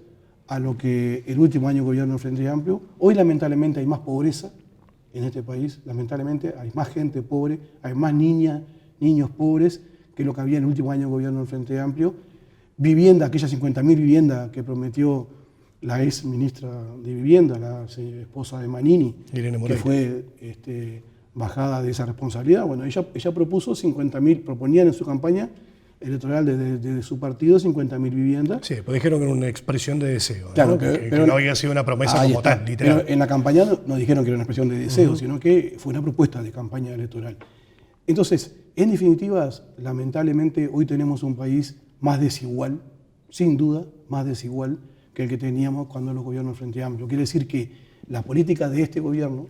a lo que el último año de gobierno del Frente Amplio. Hoy lamentablemente hay más pobreza en este país, lamentablemente hay más gente pobre, hay más niñas, niños pobres que lo que había en el último año de gobierno del Frente Amplio. Vivienda, aquellas 50.000 viviendas que prometió la ex ministra de Vivienda, la esposa de Manini, que fue bajada de esa responsabilidad. Bueno, ella propuso 50.000, proponían en su campaña electoral desde su partido 50.000 viviendas.
Sí, pues dijeron que era una expresión de deseo,
claro,
¿no? Pero no había sido una promesa como tal, literal.
Pero en la campaña no dijeron que era una expresión de deseo, sino que fue una propuesta de campaña electoral. Entonces, en definitiva, lamentablemente hoy tenemos un país más desigual, sin duda, más desigual que el que teníamos cuando los gobiernos del Frente Amplio. Quiere decir que la política de este gobierno,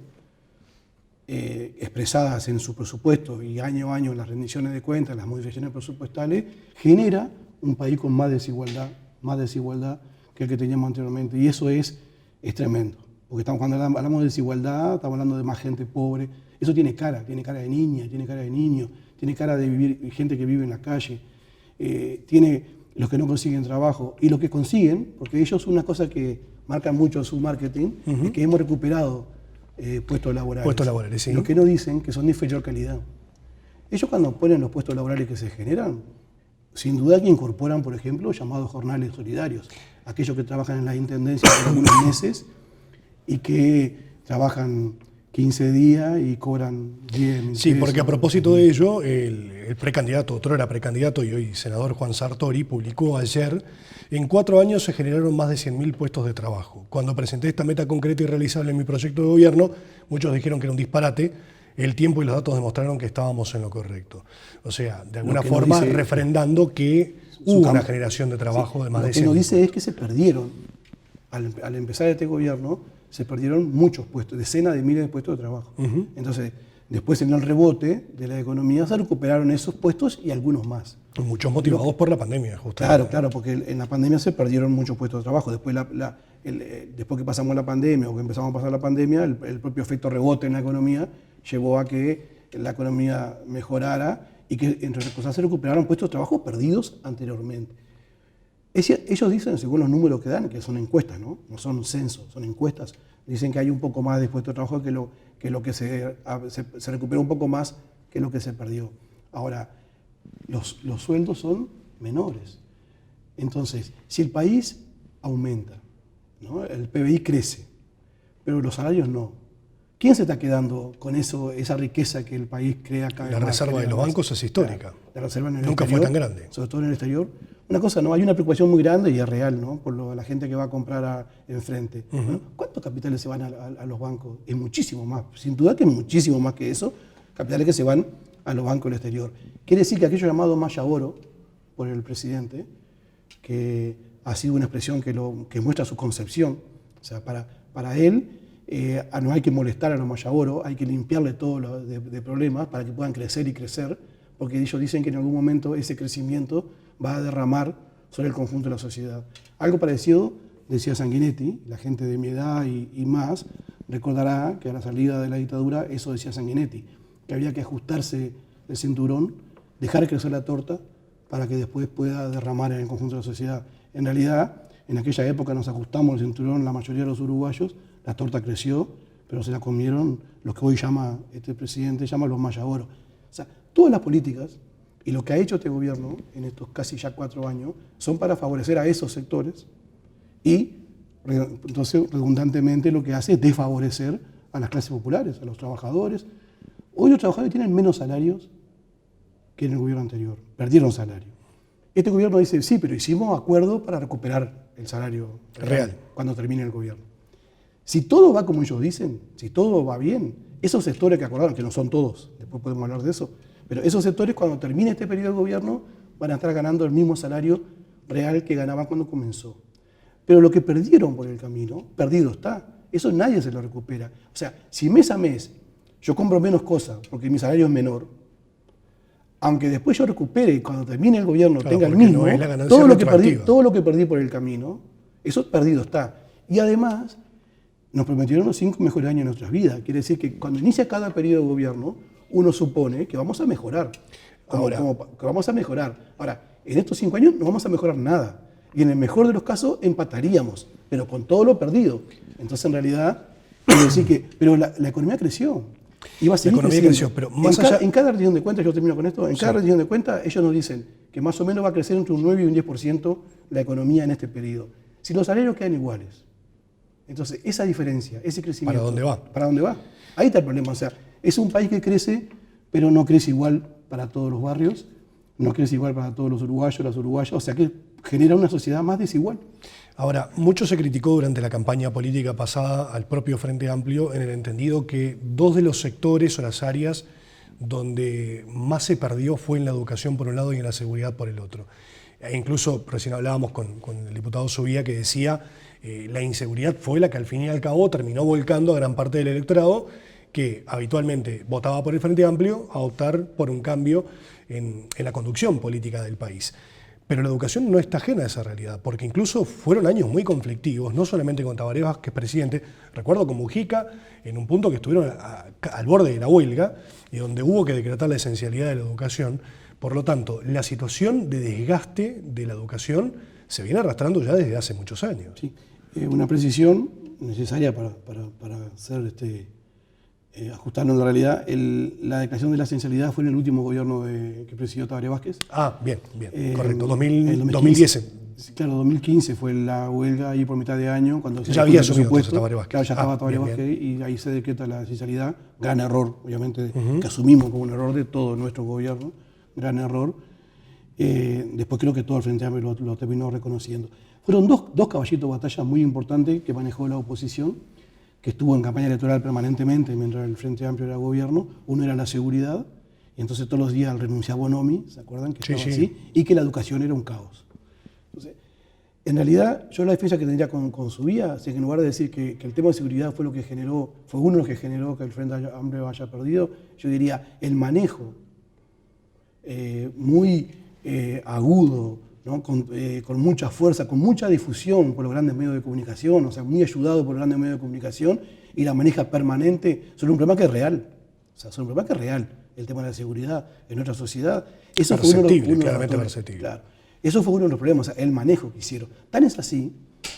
expresadas en su presupuesto y año a año las rendiciones de cuentas, las modificaciones presupuestales, genera un país con más desigualdad que el que teníamos anteriormente. Y eso es tremendo, porque cuando hablamos de desigualdad, estamos hablando de más gente pobre. Eso tiene cara de niña, tiene cara de niño, tiene cara de gente que vive en la calle, tiene los que no consiguen trabajo y los que consiguen, porque ellos una cosa que marcan mucho su marketing, es que hemos recuperado puestos laborales.
Puestos laborales, sí.
Lo que no dicen que son de inferior calidad. Ellos cuando ponen los puestos laborales que se generan, sin duda que incorporan, por ejemplo, llamados jornales solidarios. Aquellos que trabajan en las intendencias por algunos meses y que trabajan 15 días y cobran 10.
Sí, porque a propósito de ello, el precandidato, otro era precandidato y hoy senador Juan Sartori, publicó ayer: en 4 años se generaron más de 100.000 puestos de trabajo. Cuando presenté esta meta concreta y realizable en mi proyecto de gobierno, muchos dijeron que era un disparate. El tiempo y los datos demostraron que estábamos en lo correcto. O sea, de alguna forma refrendando que hubo una generación de trabajo de más de 100.000.
Lo que nos dice es que se perdieron, al empezar este gobierno, se perdieron muchos puestos, decenas de miles de puestos de trabajo. Entonces, después en el rebote de la economía se recuperaron esos puestos y algunos más.
Muchos motivados por la pandemia, justamente.
Claro, porque en la pandemia se perdieron muchos puestos de trabajo. Después, después que pasamos la pandemia o que empezamos a pasar la pandemia, el propio efecto rebote en la economía llevó a que la economía mejorara y que entre otras cosas se recuperaron puestos de trabajo perdidos anteriormente. Ellos dicen, según los números que dan, que son encuestas, no son censos, son encuestas, dicen que hay un poco más de puestos de trabajo que lo que se recuperó un poco más que lo que se perdió. Ahora, los sueldos son menores. Entonces, si el país aumenta, ¿no? El PBI crece, pero los salarios no. ¿Quién se está quedando con esa riqueza que el país crea cada vez más?
La reserva de los bancos es histórica.
La reserva en el
Nunca
exterior,
fue tan grande.
sobre todo en el exterior. Una cosa, ¿no? Hay una preocupación muy grande y es real, ¿no? Por la gente que va a comprar enfrente. ¿No? ¿Cuántos capitales se van a los bancos? Es muchísimo más. Sin duda que es muchísimo más que eso. Capitales que se van a los bancos del exterior. Quiere decir que aquello llamado Maya Oro por el presidente que ha sido una expresión que muestra su concepción. O sea, para él no hay que molestar a los Mayaboro, hay que limpiarle todo de problemas para que puedan crecer y crecer, porque ellos dicen que en algún momento ese crecimiento va a derramar sobre el conjunto de la sociedad. Algo parecido decía Sanguinetti, la gente de mi edad y más recordará que a la salida de la dictadura eso decía Sanguinetti, que había que ajustarse el cinturón, dejar crecer la torta para que después pueda derramar en el conjunto de la sociedad. En realidad, en aquella época nos ajustamos el cinturón la mayoría de los uruguayos, la torta creció, pero se la comieron los que hoy este presidente llama los Mayaboro. O sea, todas las políticas y lo que ha hecho este gobierno en estos casi ya 4 años son para favorecer a esos sectores y entonces redundantemente lo que hace es desfavorecer a las clases populares, a los trabajadores. Hoy los trabajadores tienen menos salarios que en el gobierno anterior, perdieron salario. Este gobierno dice, sí, pero hicimos acuerdo para recuperar el salario real cuando termine el gobierno. Si todo va como ellos dicen, si todo va bien, esos sectores que acordaron, que no son todos, después podemos hablar de eso, pero esos sectores cuando termine este periodo de gobierno van a estar ganando el mismo salario real que ganaban cuando comenzó. Pero lo que perdieron por el camino, perdido está. Eso nadie se lo recupera. O sea, si mes a mes yo compro menos cosas porque mi salario es menor, aunque después yo recupere cuando termine el gobierno tenga el mismo, no todo lo que perdí por el camino, eso perdido está. Y además, nos prometieron los 5 mejores años de nuestras vidas. Quiere decir que cuando inicia cada periodo de gobierno, uno supone que vamos a mejorar. Que vamos a mejorar. Ahora, en estos 5 años no vamos a mejorar nada. Y en el mejor de los casos empataríamos, pero con todo lo perdido. Entonces, en realidad, quiere decir que... Pero la economía creció. Iba a seguir creciendo.
Pero más
en cada rendición de cuentas, yo termino con esto, en cada rendición de cuentas ellos nos dicen que más o menos va a crecer entre un 9 y un 10% la economía en este periodo. Si los salarios quedan iguales, entonces esa diferencia, ese crecimiento...
¿Para dónde va?
¿Para dónde va? Ahí está el problema. O sea, es un país que crece, pero no crece igual para todos los barrios, no crece igual para todos los uruguayos, las uruguayas, o sea que genera una sociedad más desigual.
Ahora, mucho se criticó durante la campaña política pasada al propio Frente Amplio en el entendido que 2 de los sectores o las áreas donde más se perdió fue en la educación por un lado y en la seguridad por el otro. E incluso recién hablábamos con el diputado Subía que decía la inseguridad fue la que al fin y al cabo terminó volcando a gran parte del electorado que habitualmente votaba por el Frente Amplio a optar por un cambio en la conducción política del país. Pero la educación no está ajena a esa realidad, porque incluso fueron años muy conflictivos, no solamente con Tabaré Vázquez, presidente, recuerdo con Mujica, en un punto que estuvieron al borde de la huelga y donde hubo que decretar la esencialidad de la educación. Por lo tanto, la situación de desgaste de la educación se viene arrastrando ya desde hace muchos años.
Sí, una precisión necesaria para hacer ajustarnos a la realidad. La declaración de la esencialidad fue en el último gobierno que presidió Tabaré Vázquez.
Ah, bien, correcto. 2010.
Claro, 2015 fue la huelga ahí por mitad de año. Cuando
ya había asumido Tabaré Vázquez.
Claro, ya estaba Tabaré Vázquez y ahí se decreta la esencialidad. Gran error, obviamente, que asumimos como un error de todo nuestro gobierno. Gran error. Después creo que todo el Frente Amplio lo terminó reconociendo. Fueron dos caballitos de batalla muy importantes que manejó la oposición, que estuvo en campaña electoral permanentemente mientras el Frente Amplio era gobierno. Uno era la seguridad, y entonces todos los días renunciaba Bonomi, ¿se acuerdan? Que estaba así, y que la educación era un caos. Entonces, en realidad, yo la defensa que tendría con Subía, es que en lugar de decir que el tema de seguridad fue uno de los que generó que el Frente Amplio haya perdido, yo diría el manejo muy agudo, ¿no? Con mucha fuerza, con mucha difusión por los grandes medios de comunicación, o sea, muy ayudado por los grandes medios de comunicación, y la maneja permanente sobre un problema que es real. O sea, sobre un problema que es real, el tema de la seguridad en nuestra sociedad. Eso
claramente perceptible.
Claro. Eso fue uno de los problemas, o sea, el manejo que hicieron. Tan es así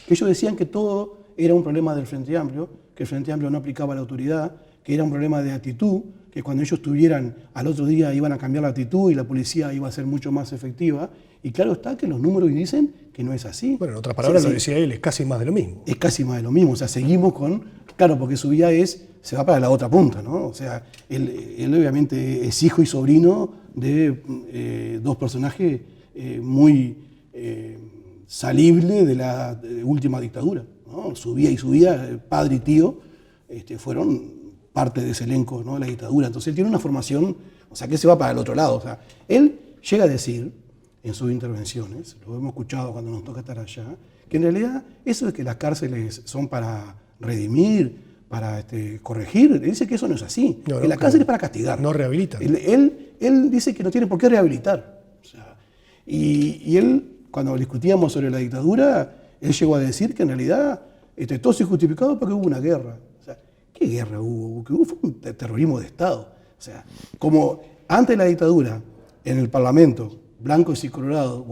que ellos decían que todo era un problema del Frente Amplio, que el Frente Amplio no aplicaba la autoridad, que era un problema de actitud, que cuando ellos estuvieran al otro día iban a cambiar la actitud y la policía iba a ser mucho más efectiva. Y claro está que los números dicen que no es así.
Bueno, en otras palabras, lo decía él, es casi más de lo mismo.
Es casi más de lo mismo. O sea, seguimos con... Claro, porque Subía se va para la otra punta, ¿no? O sea, él obviamente es hijo y sobrino de 2 personajes muy salibles de la última dictadura, ¿no? Subía, padre y tío, fueron parte de ese elenco, ¿no? De la dictadura. Entonces él tiene una formación, o sea, que se va para el otro lado. O sea, él llega a decir en sus intervenciones, lo hemos escuchado cuando nos toca estar allá, que en realidad eso de que las cárceles son para redimir, para corregir, él dice que eso no es así.
No,
que la cárcel es para castigar.
No rehabilita.
Él dice que no tiene por qué rehabilitar. O sea, y él, cuando discutíamos sobre la dictadura, él llegó a decir que en realidad todo se justificado porque hubo una guerra. O sea, ¿qué guerra hubo? Lo que hubo fue un terrorismo de Estado. O sea, como antes de la dictadura, en el Parlamento, blancos y colorados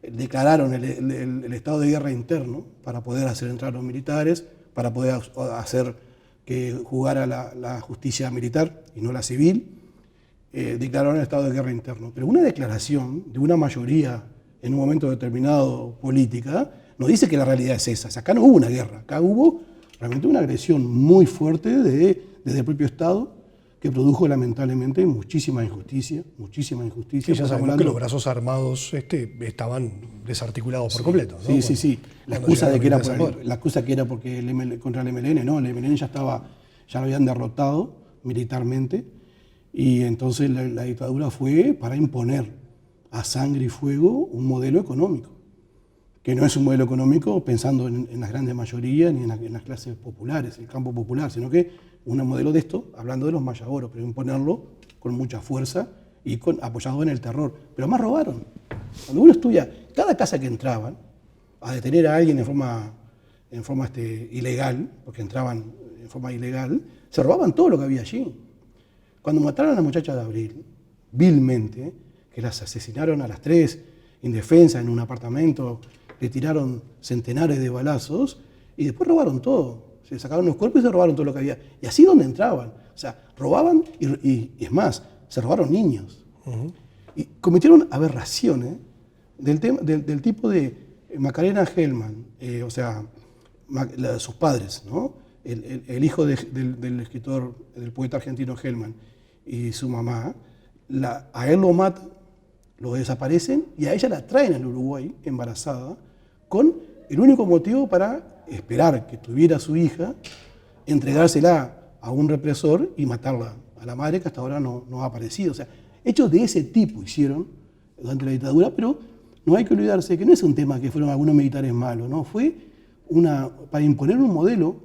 declararon el estado de guerra interno para poder hacer entrar a los militares, para poder hacer que jugara la justicia militar y no la civil, declararon el estado de guerra interno. Pero una declaración de una mayoría en un momento determinado política no dice que la realidad es esa. O sea, acá no hubo una guerra, acá hubo realmente una agresión muy fuerte desde el propio Estado, que produjo lamentablemente muchísima injusticia.
Sí, ya sabemos que los brazos armados estaban desarticulados por completo, ¿no?
Sí. La excusa que era porque contra el MLN, no, el MLN ya lo habían derrotado militarmente, y entonces la dictadura fue para imponer a sangre y fuego un modelo económico, que no es un modelo económico pensando en las grandes mayorías ni en las clases populares, el campo popular, sino que un modelo de esto, hablando de los mayagoros, pero imponerlo con mucha fuerza y apoyado en el terror. Pero más robaron. Cuando uno estudia, cada casa que entraban a detener a alguien en forma ilegal, porque entraban en forma ilegal, se robaban todo lo que había allí. Cuando mataron a las muchachas de Abril, vilmente, que las asesinaron a las 3, indefensas en un apartamento, le tiraron centenares de balazos y después robaron todo. Se sacaron los cuerpos y se robaron todo lo que había. Y así donde entraban. O sea, robaban y es más, se robaron niños. Y cometieron aberraciones del tipo de Macarena Hellman, sus padres, ¿no? El hijo del escritor, del poeta argentino Hellman, y su mamá, a él lo matan, lo desaparecen y a ella la traen al Uruguay embarazada con el único motivo para esperar que tuviera su hija, entregársela a un represor y matarla a la madre, que hasta ahora no ha aparecido. O sea, hechos de ese tipo hicieron durante la dictadura, pero no hay que olvidarse que no es un tema que fueron algunos militares malos, ¿no? Fue para imponer un modelo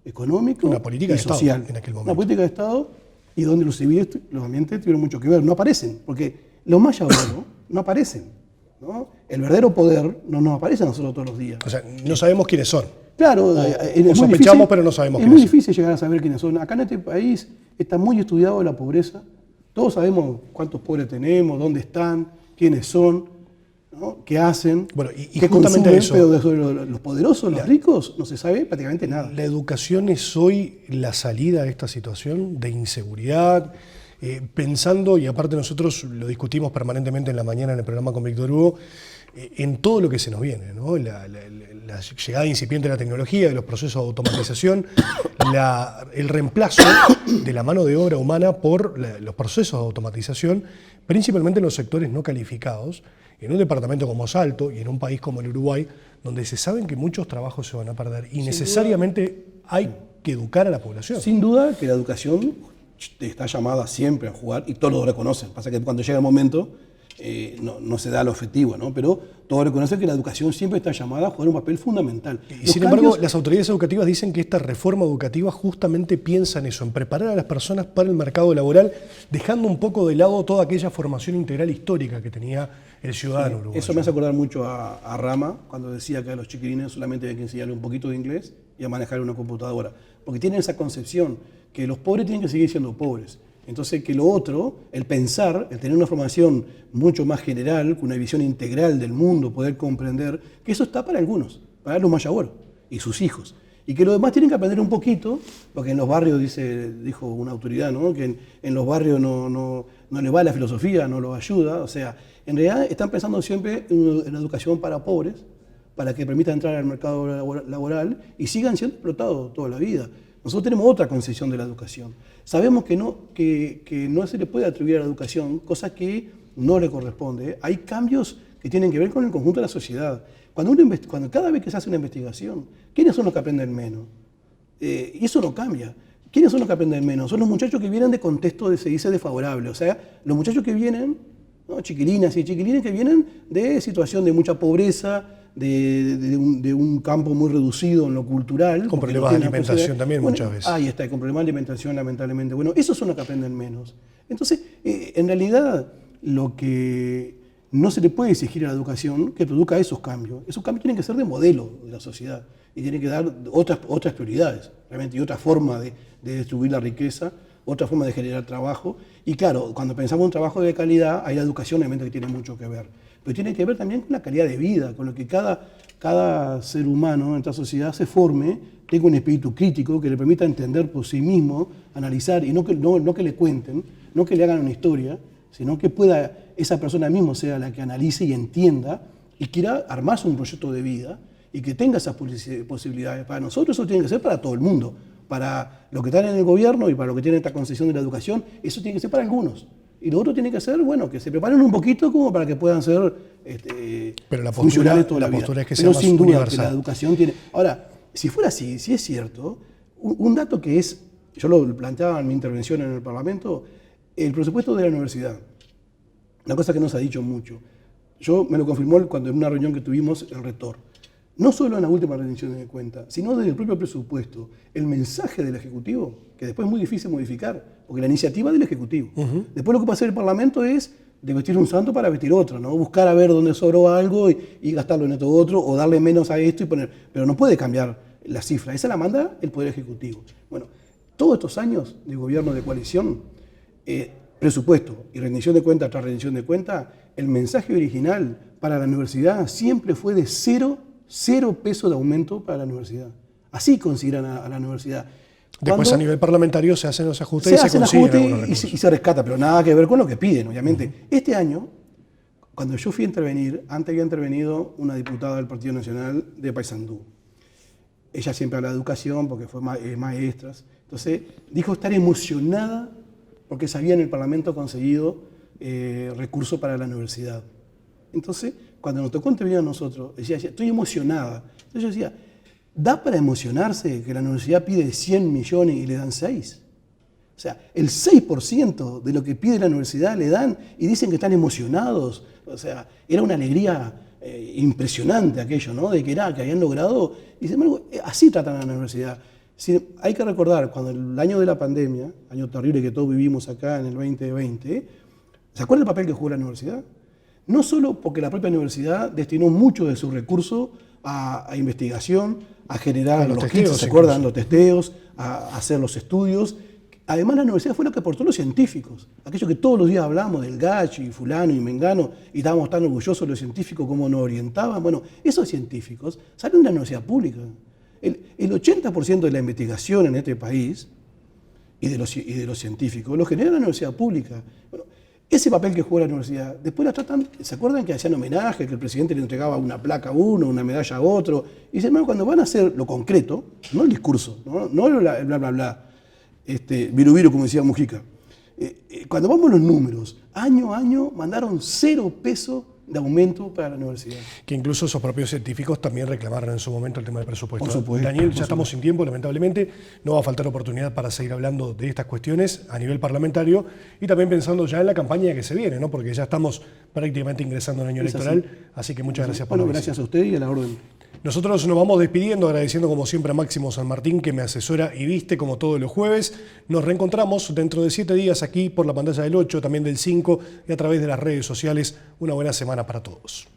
económico
una política
y social.
De Estado en aquel momento.
Una política de Estado y donde los civiles, los ambientes tuvieron mucho que ver. No aparecen, porque los mayagoros no aparecen, ¿no? El verdadero poder no nos aparece a nosotros todos los días.
O sea, no sabemos quiénes son.
Claro,
o sospechamos, pero no sabemos quiénes son.
Es muy difícil llegar a saber quiénes son. Acá en este país está muy estudiado la pobreza. Todos sabemos cuántos pobres tenemos, dónde están, quiénes son, ¿no? Qué hacen,
bueno, y
qué
justamente
consumen,
eso,
pero sobre los poderosos, los ricos, no se sabe prácticamente nada.
La educación es hoy la salida a esta situación de inseguridad, pensando, y aparte nosotros lo discutimos permanentemente en la mañana en el programa con Víctor Hugo, en todo lo que se nos viene, ¿no? La llegada incipiente de la tecnología, de los procesos de automatización, el reemplazo de la mano de obra humana por los procesos de automatización, principalmente en los sectores no calificados, en un departamento como Salto y en un país como el Uruguay, donde se saben que muchos trabajos se van a perder y necesariamente hay que educar a la población.
Sin duda que la educación está llamada siempre a jugar, y todos lo reconocen. Pasa que cuando llega el momento no se da el objetivo, ¿no? Pero todos reconocen que la educación siempre está llamada a jugar un papel fundamental.
Y sin embargo, las autoridades educativas dicen que esta reforma educativa justamente piensa en eso, en preparar a las personas para el mercado laboral, dejando un poco de lado toda aquella formación integral histórica que tenía el ciudadano uruguayo.
Eso me hace acordar mucho a Rama, cuando decía que a los chiquilines solamente hay que enseñarle un poquito de inglés y a manejar una computadora. Porque tienen esa concepción que los pobres tienen que seguir siendo pobres. Entonces, que lo otro, el pensar, el tener una formación mucho más general, con una visión integral del mundo, poder comprender, que eso está para algunos, para los mayagoros y sus hijos. Y que los demás tienen que aprender un poquito, porque en los barrios, dijo una autoridad, ¿no? Que en los barrios no les va la filosofía, no los ayuda. O sea, en realidad están pensando siempre en la educación para pobres, para que permita entrar al mercado laboral y sigan siendo explotados toda la vida. Nosotros tenemos otra concepción de la educación. Sabemos que no se le puede atribuir a la educación cosas que no le corresponde. Hay cambios que tienen que ver con el conjunto de la sociedad. Cuando cada vez que se hace una investigación, ¿quiénes son los que aprenden menos? Y eso no cambia. ¿Quiénes son los que aprenden menos? Son los muchachos que vienen de contexto, se dice, desfavorable. O sea, los muchachos que vienen ¿no? Chiquilinas y chiquilines que vienen de situación de mucha pobreza, de un campo muy reducido en lo cultural.
Con problemas de alimentación también muchas veces.
Ahí está, con problemas de alimentación lamentablemente. Bueno, esos son los que aprenden menos. Entonces, en realidad, lo que no se le puede exigir a la educación que produzca esos cambios. Esos cambios tienen que ser de modelo de la sociedad y tienen que dar otras prioridades, realmente, y otra forma de distribuir la riqueza, otra forma de generar trabajo. Y claro, cuando pensamos en un trabajo de calidad, hay la educación obviamente que tiene mucho que ver. Pero tiene que ver también con la calidad de vida, con lo que cada ser humano en esta sociedad se forme, tenga un espíritu crítico que le permita entender por sí mismo, analizar, y no que le cuenten, no que le hagan una historia, sino que pueda esa persona misma sea la que analice y entienda y quiera armarse un proyecto de vida y que tenga esas posibilidades. Para nosotros eso tiene que ser para todo el mundo. Para los que están en el gobierno y para los que tienen esta concesión de la educación, eso tiene que ser para algunos. Y lo otro tiene que ser, bueno, que se preparen un poquito como para que puedan ser
pero la
funcionales toda la vida.
postura es que sea
pero
más
sin duda
universal.
que la educación tiene... Ahora, si fuera así, si es cierto, un dato que es, yo lo planteaba en mi intervención en el Parlamento, el presupuesto de la universidad, una cosa que no se ha dicho mucho. Yo me lo confirmó cuando en una reunión que tuvimos el rector. No solo en la última rendición de cuentas, sino desde el propio presupuesto. El mensaje del Ejecutivo, que después es muy difícil modificar, porque la iniciativa del Ejecutivo. Después lo que puede hacer el Parlamento es de vestir un santo para vestir otro, ¿no? Buscar a ver dónde sobró algo y gastarlo en esto otro, o darle menos a esto y poner... Pero no puede cambiar la cifra, esa la manda el Poder Ejecutivo. Bueno, todos estos años de gobierno de coalición, presupuesto y rendición de cuenta tras rendición de cuenta, el mensaje original para la universidad siempre fue de cero peso de aumento para la universidad. Así consideran a la universidad.
Después a nivel parlamentario se hacen los ajustes y se consiguen
y se rescata, pero nada que ver con lo que piden, obviamente. Este año, cuando yo fui a intervenir, antes había intervenido una diputada del Partido Nacional de Paysandú. Ella siempre habla de educación porque fue maestra. Entonces dijo estar emocionada porque se había en el Parlamento conseguido recursos para la universidad. Entonces, cuando nos tocó intervenir a nosotros, decía, estoy emocionada. Entonces yo decía, ¿da para emocionarse que la universidad pide 100 millones y le dan 6? O sea, el 6% de lo que pide la universidad le dan y dicen que están emocionados. O sea, era una alegría impresionante aquello, ¿no? De que habían logrado. Y sin embargo, así tratan a la universidad. Hay que recordar, cuando el año de la pandemia, año terrible que todos vivimos acá en el 2020, ¿se acuerdan el papel que jugó la universidad? No solo porque la propia universidad destinó mucho de sus recursos a investigación, a generar los kits, ¿se acuerdan? Los testeos, a hacer los estudios. Además, la universidad fue la que aportó los científicos. Aquellos que todos los días hablamos del Gachi, fulano y mengano, y estábamos tan orgullosos de los científicos, cómo nos orientaban. Bueno, esos científicos salen de la universidad pública. El 80% de la investigación en este país y de los científicos lo genera la universidad pública. Bueno, ese papel que jugó la universidad, después la tratan, ¿se acuerdan que hacían homenaje, que el presidente le entregaba una placa a uno, una medalla a otro? Y dicen, bueno, cuando van a hacer lo concreto, no el discurso, no el bla, bla, bla, viru, viru, como decía Mujica, cuando vamos a los números, año a año mandaron 0 pesos de aumento para la universidad.
Que incluso esos propios científicos también reclamaron en su momento el tema del presupuesto.
Por supuesto,
Daniel, ya estamos sin tiempo, lamentablemente. No va a faltar oportunidad para seguir hablando de estas cuestiones a nivel parlamentario y también pensando ya en la campaña que se viene, ¿no? Porque ya estamos prácticamente ingresando en el año electoral. Así que muchas gracias por la visita.
Gracias a usted y a la orden.
Nosotros nos vamos despidiendo, agradeciendo como siempre a Máximo San Martín, que me asesora y viste como todos los jueves. Nos reencontramos dentro de 7 días aquí por la pantalla del 8, también del 5 y a través de las redes sociales. Una buena semana para todos.